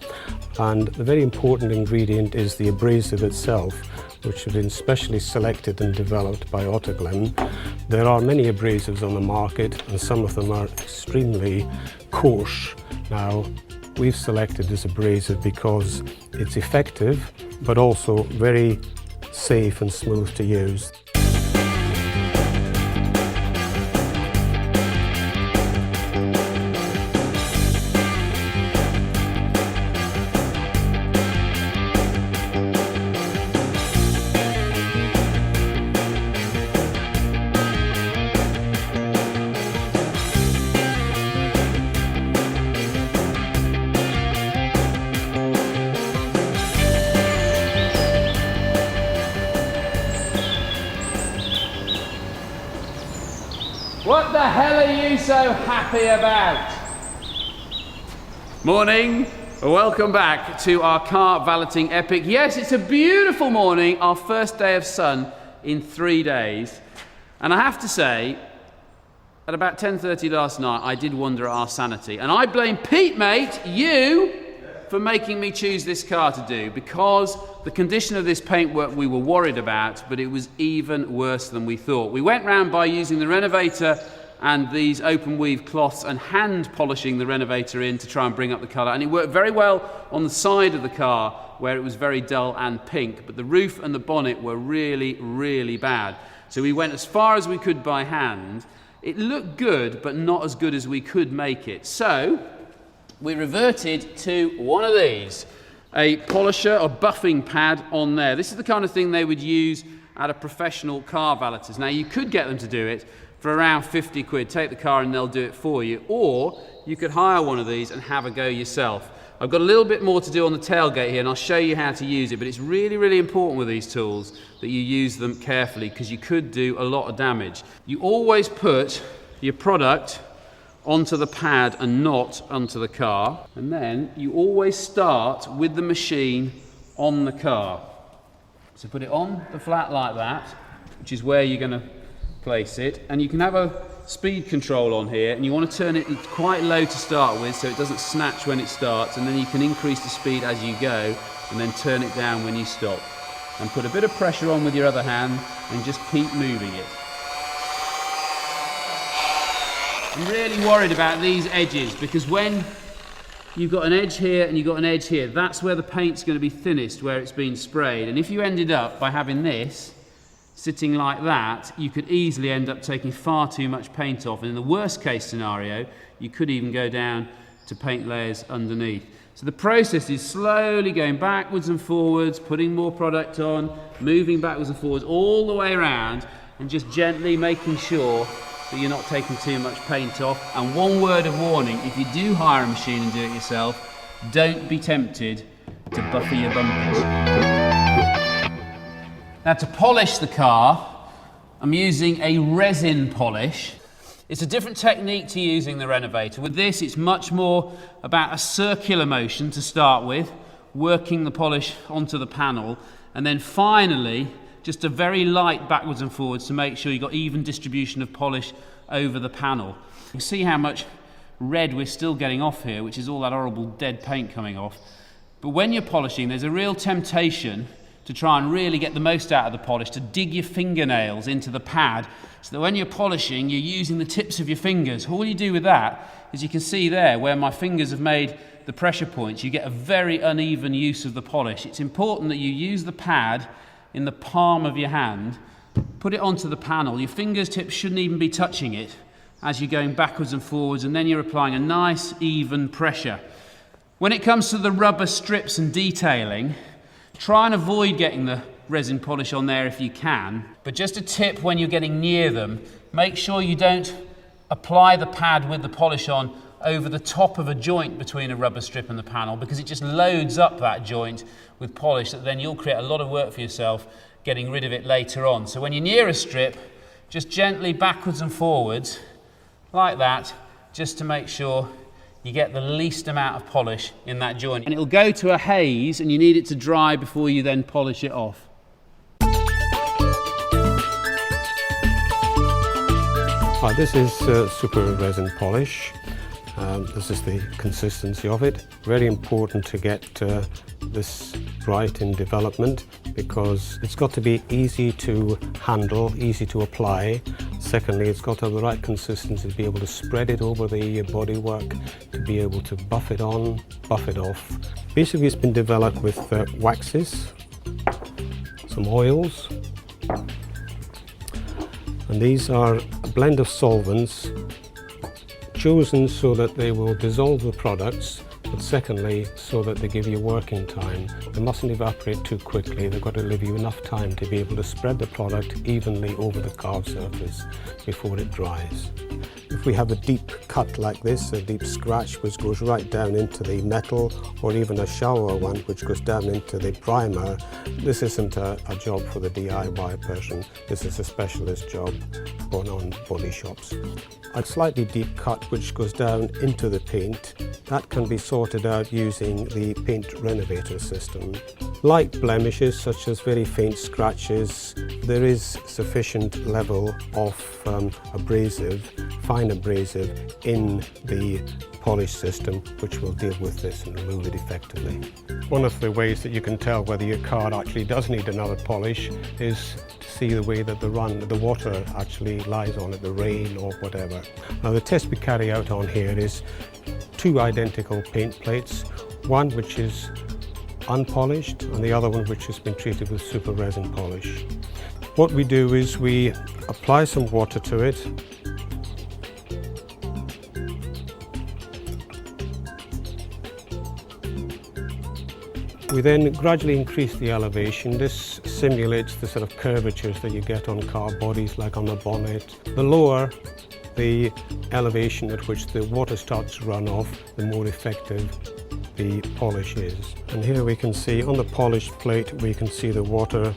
And the very important ingredient is the abrasive itself, which has been specially selected and developed by AUTOGLYM. There are many abrasives on the market, and some of them are extremely coarse. Now, we've selected this abrasive because it's effective, but also very safe and smooth to use. What the hell are you so happy about? Morning, welcome back to our car valeting epic. Yes, it's a beautiful morning, our first day of sun in 3 days. And I have to say, at about 10:30 last night, I did wonder at our sanity. And I blame Pete, mate, you, for making me choose this car to do, because the condition of this paintwork we were worried about, but it was even worse than we thought. We went round by using the renovator and these open weave cloths and hand polishing the renovator in to try and bring up the colour, and it worked very well on the side of the car where it was very dull and pink, but the roof and the bonnet were really, really bad. So we went as far as we could by hand. It looked good, but not as good as we could make it. So we reverted to one of these, a polisher or buffing pad on there. This is the kind of thing they would use at a professional car valeters. Now, you could get them to do it for around 50 quid. Take the car and they'll do it for you. Or you could hire one of these and have a go yourself. I've got a little bit more to do on the tailgate here, and I'll show you how to use it, but it's really, really important with these tools that you use them carefully, because you could do a lot of damage. You always put your product onto the pad and not onto the car. And then you always start with the machine on the car. So put it on the flat like that, which is where you're going to place it. And you can have a speed control on here, and you want to turn it quite low to start with so it doesn't snatch when it starts, and then you can increase the speed as you go and then turn it down when you stop. And put a bit of pressure on with your other hand and just keep moving it. I'm really worried about these edges, because when you've got an edge here and you've got an edge here, that's where the paint's going to be thinnest, where it's been sprayed. And if you ended up by having this sitting like that, you could easily end up taking far too much paint off. And in the worst case scenario, you could even go down to paint layers underneath. So the process is slowly going backwards and forwards, putting more product on, moving backwards and forwards all the way around, and just gently making sure that you're not taking too much paint off. And one word of warning, if you do hire a machine and do it yourself, don't be tempted to buffer your bumpers. Now, to polish the car, I'm using a resin polish. It's a different technique to using the renovator. With this, it's much more about a circular motion to start with, working the polish onto the panel, and then finally, just a very light backwards and forwards to make sure you've got even distribution of polish over the panel. You can see how much red we're still getting off here, which is all that horrible dead paint coming off. But when you're polishing, there's a real temptation to try and really get the most out of the polish, to dig your fingernails into the pad, so that when you're polishing, you're using the tips of your fingers. All you do with that is, you can see there where my fingers have made the pressure points, you get a very uneven use of the polish. It's important that you use the pad in the palm of your hand, put it onto the panel. Your fingers tips shouldn't even be touching it as you're going backwards and forwards, and then you're applying a nice even pressure. When it comes to the rubber strips and detailing, try and avoid getting the resin polish on there if you can, but just a tip when you're getting near them, make sure you don't apply the pad with the polish on over the top of a joint between a rubber strip and the panel, because it just loads up that joint with polish that then you'll create a lot of work for yourself getting rid of it later on. So when you're near a strip, just gently backwards and forwards like that, just to make sure you get the least amount of polish in that joint. And it'll go to a haze, and you need it to dry before you then polish it off. Hi, this is super resin polish. This is the consistency of it. Very important to get this right in development, because it's got to be easy to handle, easy to apply. Secondly, it's got to have the right consistency to be able to spread it over the bodywork, to be able to buff it on, buff it off. Basically, it's been developed with waxes, some oils, and these are a blend of solvents chosen so that they will dissolve the products, but secondly, so that they give you working time. They mustn't evaporate too quickly. They've got to leave you enough time to be able to spread the product evenly over the carved surface before it dries. If we have a deep cut like this, a deep scratch which goes right down into the metal, or even a shallower one which goes down into the primer, this isn't a job for the DIY person. This is a specialist job for non-body shops. A slightly deep cut which goes down into the paint, that can be sorted out using the paint renovator system. Light blemishes such as very faint scratches, there is sufficient level of abrasive, fine abrasive in the polish system which will deal with this and remove it effectively. One of the ways that you can tell whether your car actually does need another polish is to see the way that the water actually lies on it, the rain or whatever. Now the test we carry out on here is two identical paint plates, one which is unpolished and the other one which has been treated with super resin polish. What we do is we apply some water to it. We then gradually increase the elevation. This simulates the sort of curvatures that you get on car bodies, like on the bonnet. The lower the elevation at which the water starts to run off, the more effective the polish is. And here we can see on the polished plate, we can see the water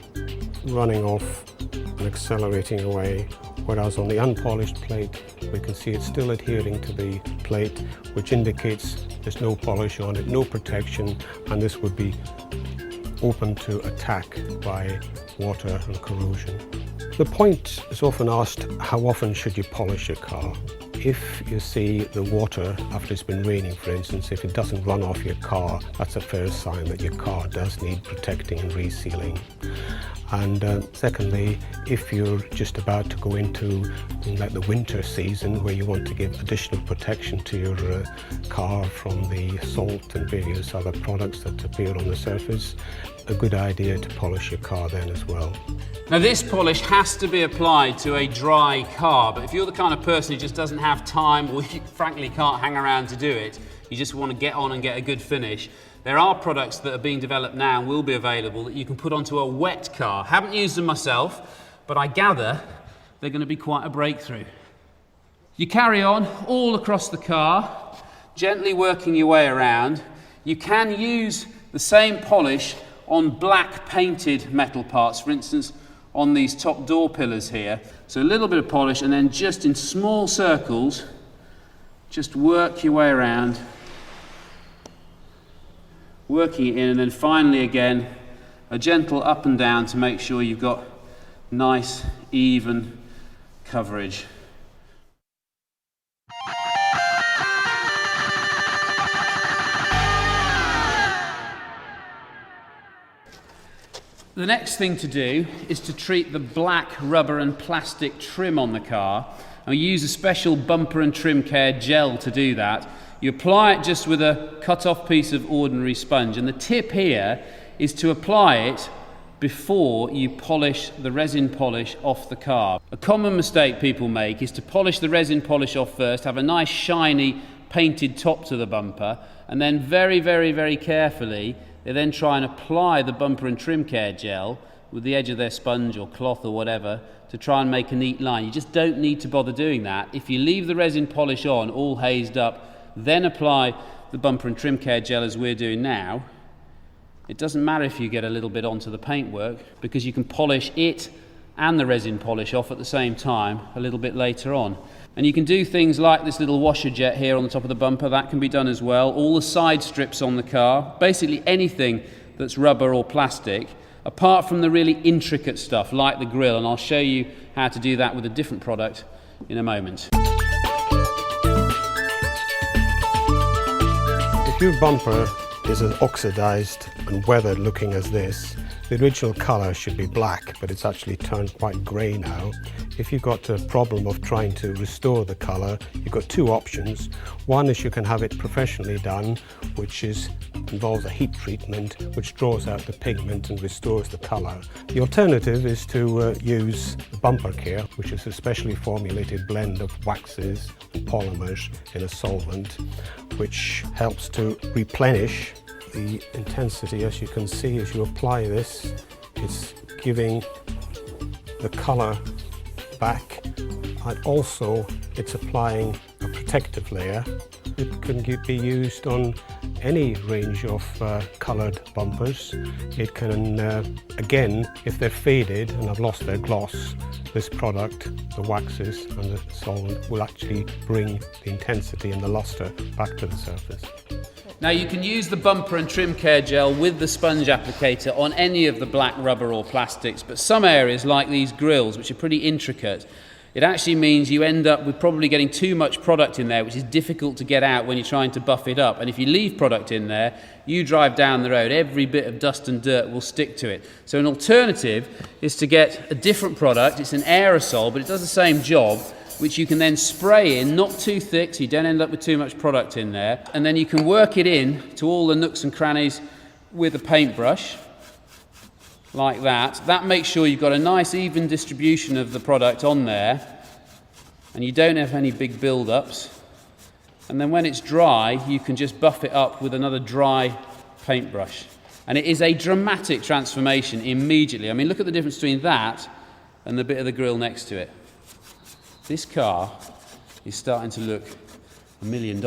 running off and accelerating away whereas on the unpolished plate we can see it's still adhering to the plate, which indicates there's no polish on it, no protection, and this would be open to attack by water and corrosion. The point is often asked, how often should you polish a car? If you see the water after it's been raining, for instance, if it doesn't run off your car, that's a fair sign that your car does need protecting and resealing. And secondly, if you're just about to go into like the winter season where you want to give additional protection to your car from the salt and various other products that appear on the surface, a good idea to polish your car then as well. Now this polish has to be applied to a dry car, but if you're the kind of person who just doesn't have time, or you frankly can't hang around to do it, you just want to get on and get a good finish, there are products that are being developed now and will be available that you can put onto a wet car. Haven't used them myself, but I gather they're going to be quite a breakthrough. You carry on all across the car, gently working your way around. You can use the same polish on black painted metal parts, for instance on these top door pillars here. So a little bit of polish, and then just in small circles, just work your way around, working it in, and then finally again a gentle up and down to make sure you've got nice even coverage. The next thing to do is to treat the black rubber and plastic trim on the car, and we use a special bumper and trim care gel to do that. You apply it just with a cut-off piece of ordinary sponge, and the tip here is to apply it before you polish the resin polish off the car. A common mistake people make is to polish the resin polish off first, have a nice shiny painted top to the bumper, and then very, very, very carefully they then try and apply the bumper and trim care gel with the edge of their sponge or cloth or whatever to try and make a neat line. You just don't need to bother doing that. If you leave the resin polish on all hazed up, then apply the bumper and trim care gel as we're doing now, it doesn't matter if you get a little bit onto the paintwork, because you can polish it and the resin polish off at the same time a little bit later on. And you can do things like this little washer jet here on the top of the bumper, that can be done as well. All the side strips on the car, basically anything that's rubber or plastic, apart from the really intricate stuff like the grille, and I'll show you how to do that with a different product in a moment. If your bumper is as oxidized and weathered looking as this, the original colour should be black, but it's actually turned quite grey now. If you've got a problem of trying to restore the colour, you've got two options. One is you can have it professionally done, which involves a heat treatment, which draws out the pigment and restores the colour. The alternative is to use bumper care, which is a specially formulated blend of waxes and polymers in a solvent, which helps to replenish the intensity. As you can see, as you apply this, it's giving the colour back, and also it's applying a protective layer. It can be used on any range of coloured bumpers. It can, again, if they're faded and have lost their gloss, this product, the waxes and the solvent, will actually bring the intensity and the lustre back to the surface. Now you can use the bumper and trim care gel with the sponge applicator on any of the black rubber or plastics, but some areas like these grills, which are pretty intricate, it actually means you end up with probably getting too much product in there, which is difficult to get out when you're trying to buff it up. And if you leave product in there, you drive down the road, every bit of dust and dirt will stick to it. So an alternative is to get a different product. It's an aerosol, but it does the same job, which you can then spray in, not too thick so you don't end up with too much product in there, and then you can work it in to all the nooks and crannies with a paintbrush, like that. That makes sure you've got a nice even distribution of the product on there, and you don't have any big build-ups. And then when it's dry, you can just buff it up with another dry paintbrush. And it is a dramatic transformation immediately. I mean, look at the difference between that and the bit of the grille next to it. This car is starting to look $1 million.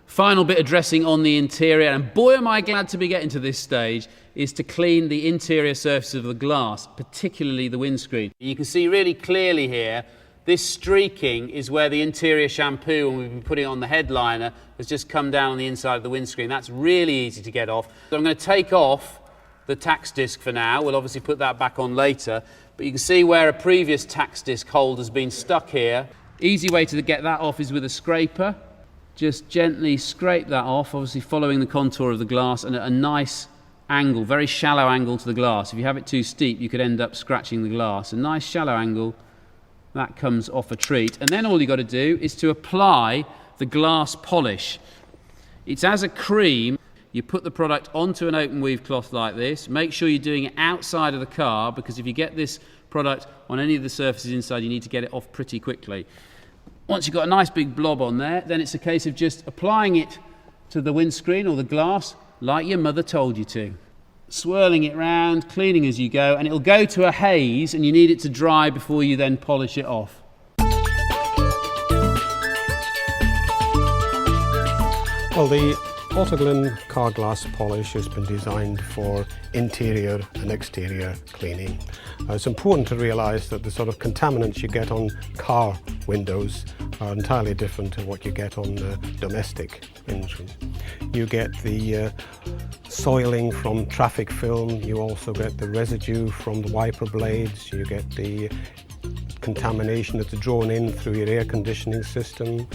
Final bit of dressing on the interior, and boy am I glad to be getting to this stage, is to clean the interior surface of the glass, particularly the windscreen. You can see really clearly here, this streaking is where the interior shampoo, when we've been putting it on the headliner, has just come down on the inside of the windscreen. That's really easy to get off. So I'm going to take off the tax disc for now. We'll obviously put that back on later, but you can see where a previous tax disc hold has been stuck here. Easy way to get that off is with a scraper. Just gently scrape that off, obviously following the contour of the glass, and at a nice angle, very shallow angle to the glass. If you have it too steep, you could end up scratching the glass. A nice shallow angle, that comes off a treat. And then all you've got to do is to apply the glass polish. It's as a cream. You put the product onto an open weave cloth like this. Make sure you're doing it outside of the car, because if you get this product on any of the surfaces inside, you need to get it off pretty quickly. Once you've got a nice big blob on there, then it's a case of just applying it to the windscreen or the glass like your mother told you to. Swirling it round, cleaning as you go, and it'll go to a haze, and you need it to dry before you then polish it off. Well, the AUTOGLYM car glass polish has been designed for interior and exterior cleaning. It's important to realise that the sort of contaminants you get on car windows are entirely different to what you get on domestic engines. You get the soiling from traffic film, you also get the residue from the wiper blades, you get the contamination that's drawn in through your air conditioning system.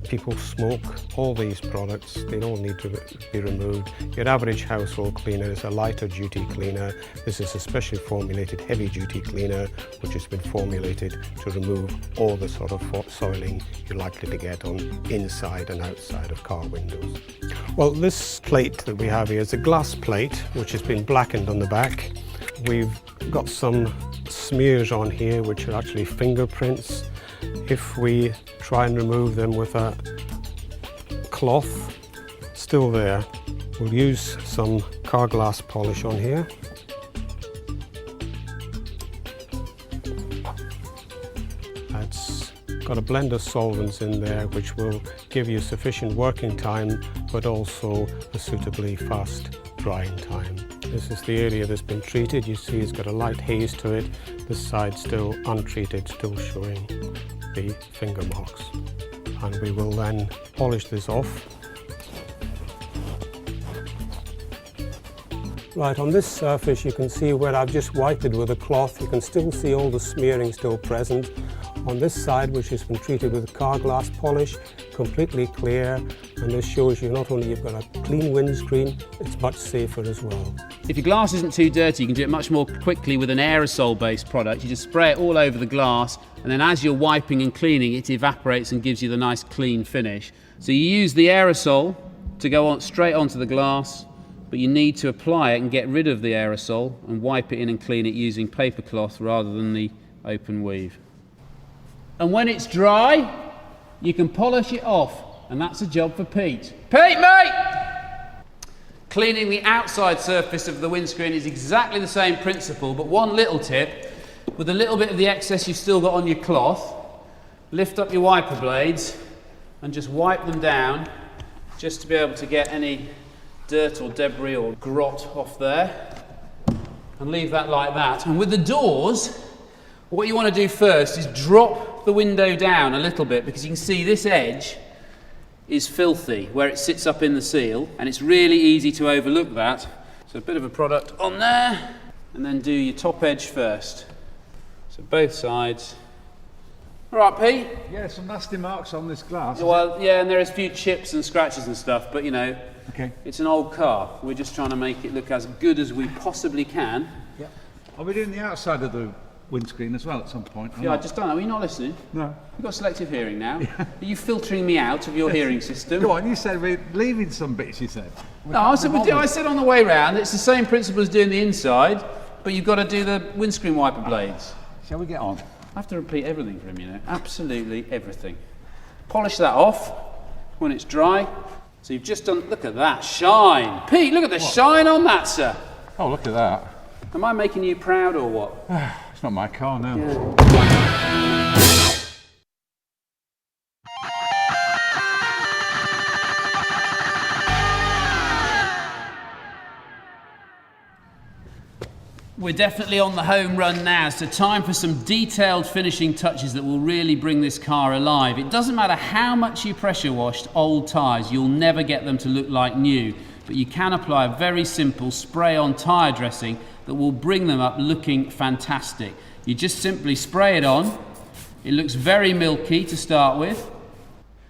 People smoke. All these products, they don't need to be removed. Your average household cleaner is a lighter duty cleaner. This is a specially formulated heavy duty cleaner which has been formulated to remove all the sort of soiling you're likely to get on inside and outside of car windows. Well, this plate that we have here is a glass plate which has been blackened on the back. We've got some smears on here which are actually fingerprints. If we try and remove them with a cloth, still there, we'll use some car glass polish on here. It's got a blend of solvents in there which will give you sufficient working time but also a suitably fast drying time. This is the area that's been treated. You see it's got a light haze to it. This side still untreated, still showing the finger marks. And we will then polish this off. Right, on this surface you can see where I've just wiped it with a cloth. You can still see all the smearing still present. On this side, which has been treated with car glass polish, completely clear, and this shows you not only you've got a clean windscreen, it's much safer as well. If your glass isn't too dirty, you can do it much more quickly with an aerosol-based product. You just spray it all over the glass, and then as you're wiping and cleaning, it evaporates and gives you the nice clean finish. So you use the aerosol to go on straight onto the glass, but you need to apply it and get rid of the aerosol and wipe it in and clean it using paper cloth rather than the open weave. And when it's dry, you can polish it off, and that's a job for Pete. Pete, mate! Cleaning the outside surface of the windscreen is exactly the same principle, but one little tip, with a little bit of the excess you've still got on your cloth, lift up your wiper blades and just wipe them down, just to be able to get any dirt or debris or grot off there, and leave that like that. And with the doors, what you want to do first is drop the window down a little bit, because you can see this edge is filthy where it sits up in the seal, and it's really easy to overlook that. So a bit of a product on there, and then do your top edge first. So both sides. All right, Pete? Yeah, some nasty marks on this glass. Well, yeah, and there is a few chips and scratches and stuff, but you know, okay. It's an old car. We're just trying to make it look as good as we possibly can. Yeah. Are we doing the outside of the windscreen as well at some point? Yeah, I just don't know. Are you not listening? No. You've got selective hearing now. Are you filtering me out of your hearing system? Go on, you said we're leaving some bits, you said. No, I said on the way round, it's the same principle as doing the inside, but you've got to do the windscreen wiper blades. Shall we get on? I have to repeat everything for him, you know. Absolutely everything. Polish that off when it's dry. So you've just done, look at that shine. Pete, look at the shine on that, sir. Oh, look at that. Am I making you proud or what? It's not my car now. Yeah. We're definitely on the home run now, so time for some detailed finishing touches that will really bring this car alive. It doesn't matter how much you pressure washed old tyres, you'll never get them to look like new, but you can apply a very simple spray-on tyre dressing that will bring them up looking fantastic. You just simply spray it on. It looks very milky to start with.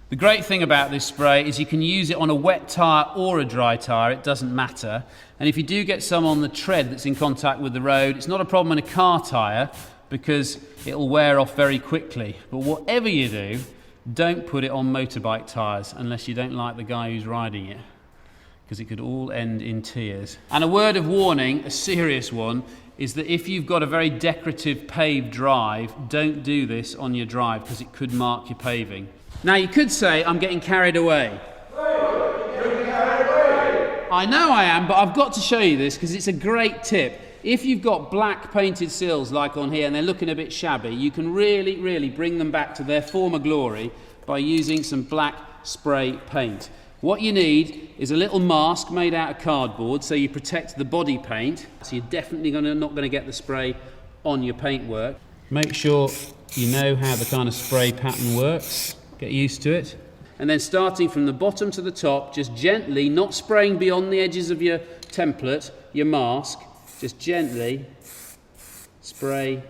The great thing about this spray is you can use it on a wet tyre or a dry tyre, it doesn't matter. And if you do get some on the tread that's in contact with the road, it's not a problem in a car tyre because it'll wear off very quickly. But whatever you do, don't put it on motorbike tyres unless you don't like the guy who's riding it, because it could all end in tears. And a word of warning, a serious one, is that if you've got a very decorative paved drive, don't do this on your drive because it could mark your paving. Now you could say, I'm getting carried away. I know I am, but I've got to show you this because it's a great tip. If you've got black painted sills like on here and they're looking a bit shabby, you can really bring them back to their former glory by using some black spray paint. What you need is a little mask made out of cardboard so you protect the body paint, so you're definitely not going to get the spray on your paintwork. Make sure you know how the kind of spray pattern works, get used to it. And then starting from the bottom to the top, just gently, not spraying beyond the edges of your template, your mask, just gently spray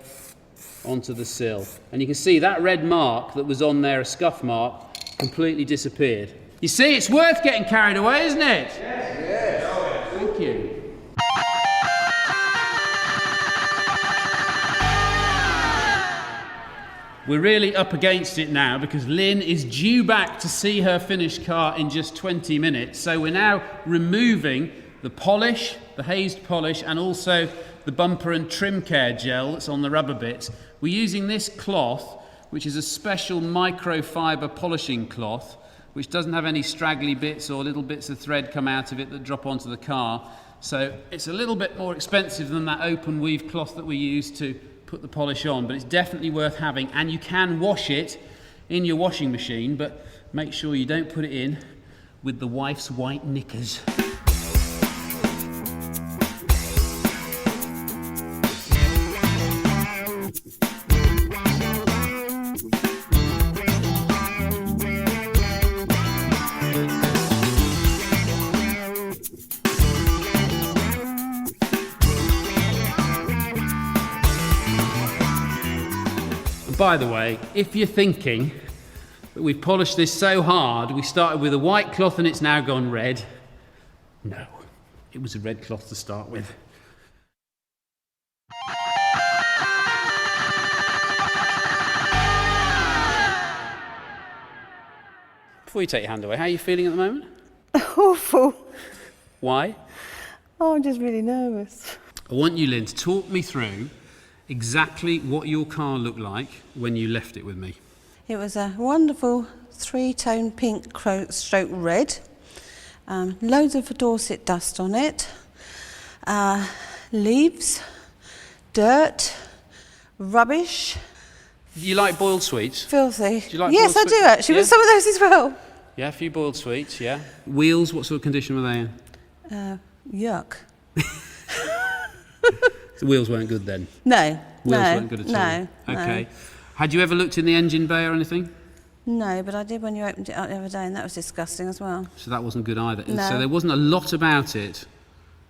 onto the sill. And you can see that red mark that was on there, a scuff mark, completely disappeared. You see, it's worth getting carried away, isn't it? Yes. Thank you. We're really up against it now because Lynn is due back to see her finished car in just 20 minutes. So we're now removing the polish, the hazed polish, and also the bumper and trim care gel that's on the rubber bits. We're using this cloth, which is a special microfiber polishing cloth, which doesn't have any straggly bits or little bits of thread come out of it that drop onto the car. So it's a little bit more expensive than that open weave cloth that we use to put the polish on, but it's definitely worth having, and you can wash it in your washing machine, but make sure you don't put it in with the wife's white knickers. By the way, if you're thinking that we've polished this so hard, we started with a white cloth and it's now gone red. No, it was a red cloth to start with. Before you take your hand away, how are you feeling at the moment? Awful. Why? Oh, I'm just really nervous. I want you, Lynn, to talk me through exactly what your car looked like when you left it with me. It was a wonderful three-tone pink stroke red, loads of Dorset dust on it, leaves, dirt, rubbish. You like boiled sweets? Filthy. Do you like yes, boiled I do sweets? actually, Yeah? with some of those as well. Yeah, a few boiled sweets, yeah. Wheels, what sort of condition were they in? Yuck. The wheels weren't good then? No. Wheels weren't good at all? No. Okay. Had you ever looked in the engine bay or anything? No, but I did when you opened it up the other day, and that was disgusting as well. So that wasn't good either. No. So there wasn't a lot about it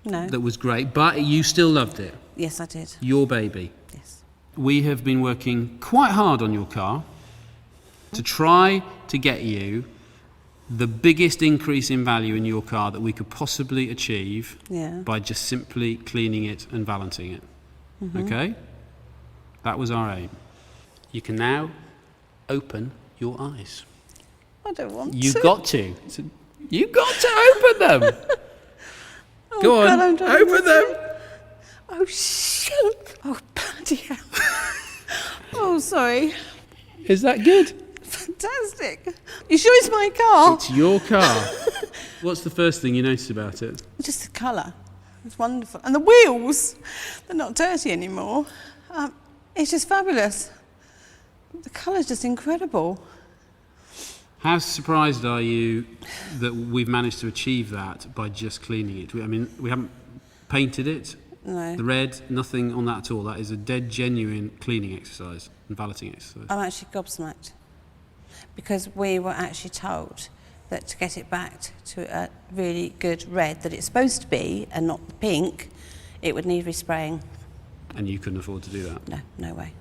No. that was great, but you still loved it. Yes, I did. Your baby. Yes. We have been working quite hard on your car to try to get you the biggest increase in value in your car that we could possibly achieve by just simply cleaning it and valeting it. Okay? That was our aim. You can now open your eyes. I don't want to. You've got to. You've got to open them. Oh, Go on, God, open them. Oh, shit. Oh, bloody hell. Oh, sorry. Is that good? Fantastic. You sure it's my car? It's your car. What's the first thing you notice about it? Just the colour. It's wonderful. And the wheels, they're not dirty anymore. It's just fabulous. The colour's just incredible. How surprised are you that we've managed to achieve that by just cleaning it? I mean, we haven't painted it. No. The red, nothing on that at all. That is a dead genuine cleaning exercise and valeting exercise. I'm actually gobsmacked because we were actually told that to get it back to a really good red that it's supposed to be and not the pink, it would need respraying. And you couldn't afford to do that? No, no way.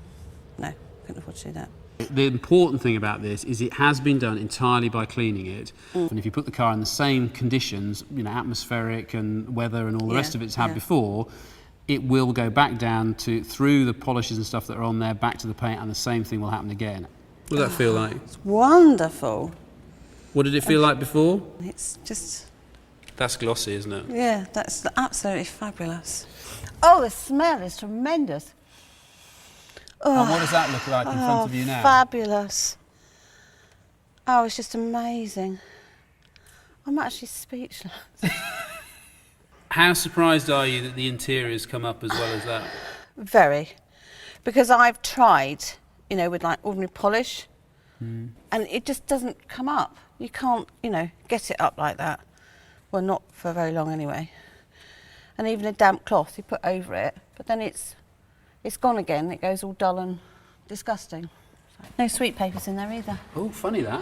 No, couldn't afford to do that. The important thing about this is it has been done entirely by cleaning it. And if you put the car in the same conditions, you know, atmospheric and weather and all the rest of it's had before, it will go back down to, through the polishes and stuff that are on there, back to the paint, and the same thing will happen again. What does that feel like? It's wonderful. What did it feel like before? It's just... That's glossy, isn't it? Yeah, that's absolutely fabulous. Oh, the smell is tremendous. Oh, And what does that look like in front of you now? Fabulous. Oh, it's just amazing. I'm actually speechless. How surprised are you that the interior's come up as well as that? Very. Because I've tried, you know, with like ordinary polish, and it just doesn't come up. You can't, you know, get it up like that. Well, not for very long anyway. And even a damp cloth you put over it, but then it's gone again. It goes all dull and disgusting. No sweet papers in there either. Oh, funny that.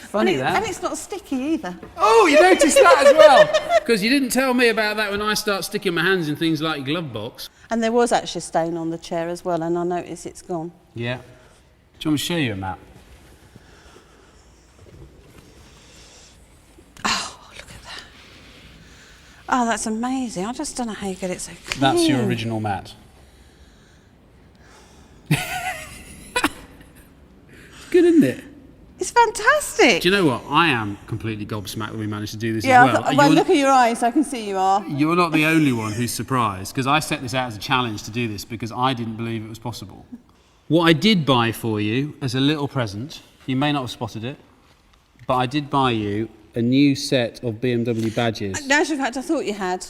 Funny that. And it's not sticky either. Oh, you noticed that as well? Because you didn't tell me about that when I start sticking my hands in things like your glove box. And there was actually a stain on the chair as well, and I noticed it's gone. Yeah. Do you want me to show you a map? Oh, look at that. Oh, that's amazing. I just don't know how you get it so clean. That's your original mat. Good, isn't it? It's fantastic. Do you know what? I am completely gobsmacked that we managed to do this Yeah, as well. well, look at your eyes, I can see you are. You're not the only one who's surprised, because I set this out as a challenge to do this because I didn't believe it was possible. What I did buy for you as a little present, you may not have spotted it, but I did buy you a new set of BMW badges. In actual fact, I thought you had.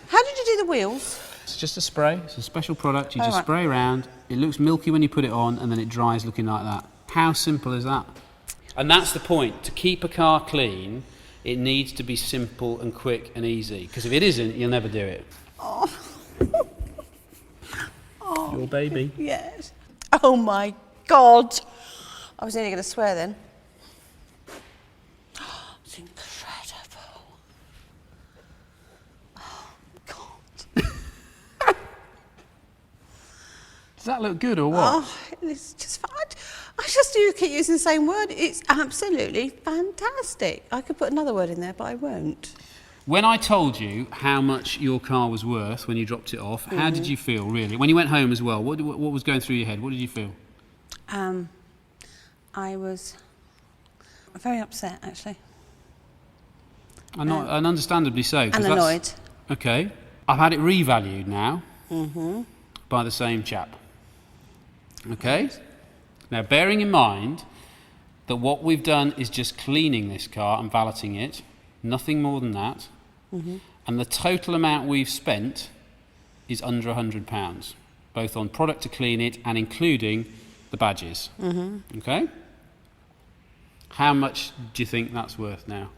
How did you do the wheels? It's just a spray. It's a special product. You just right. spray around. It looks milky when you put it on, and then it dries looking like that. How simple is that? And that's the point. To keep a car clean, it needs to be simple and quick and easy. Because if it isn't, you'll never do it. Oh. Oh. Your baby. Yes. Oh my God. I was nearly going to swear then. It's incredible. Oh God. Does that look good or what? Oh, it's just fun. I just do keep using the same word. It's absolutely fantastic. I could put another word in there, but I won't. When I told you how much your car was worth when you dropped it off, how did you feel, really? When you went home as well, what was going through your head? What did you feel? I was very upset, actually. And understandably so. And annoyed. Okay. I've had it revalued now by the same chap. Okay? Now, bearing in mind that what we've done is just cleaning this car and valeting it, nothing more than that, and the total amount we've spent is under £100, both on product to clean it and including the badges. Okay? How much do you think that's worth now?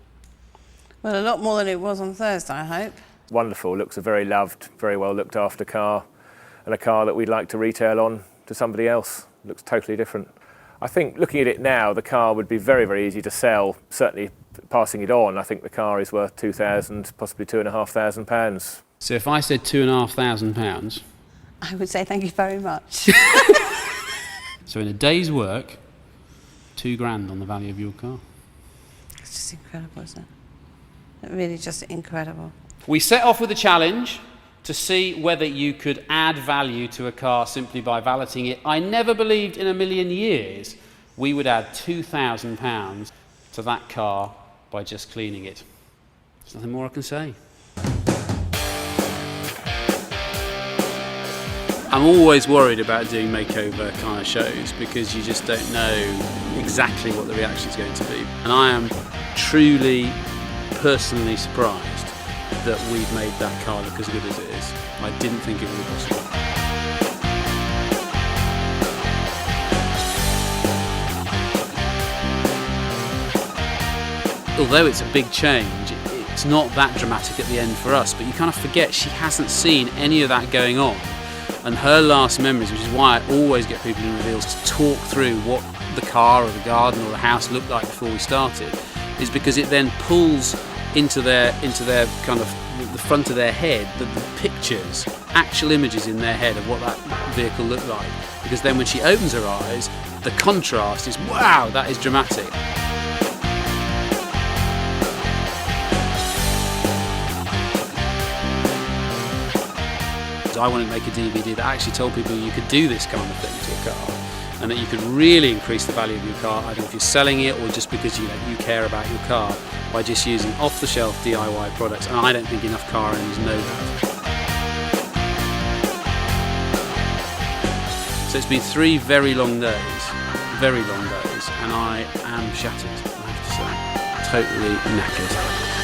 Well, a lot more than it was on Thursday, I hope. Wonderful. Looks a very loved, very well looked after car, and a car that we'd like to retail on to somebody else. Looks totally different. I think looking at it now, the car would be very, very easy to sell. Certainly passing it on, I think the car is worth £2,000, possibly £2,500. So if I said £2,500, I would say thank you very much. so in a day's work, £2,000 on the value of your car. It's just incredible, isn't it? Really just incredible. We set off with a challenge to see whether you could add value to a car simply by valeting it. I never believed in a million years we would add £2,000 to that car by just cleaning it. There's nothing more I can say. I'm always worried about doing makeover kind of shows because you just don't know exactly what the reaction is going to be. And I am truly, personally surprised that we've made that car look as good as it is. I didn't think it would be possible. Although it's a big change, it's not that dramatic at the end for us, but you kind of forget she hasn't seen any of that going on. And her last memories, which is why I always get people in reveals to talk through what the car or the garden or the house looked like before we started, is because it then pulls into their kind of the front of their head the pictures, actual images in their head of what that vehicle looked like. Because then when she opens her eyes, the contrast is, wow, that is dramatic. I wanted to make a DVD that actually told people you could do this kind of thing to a car, and that you could really increase the value of your car, either if you're selling it or just because you care about your car, by just using off-the-shelf DIY products. And I don't think enough car owners know that. So it's been 3 very long days, and I am shattered, I have to say, totally knackered.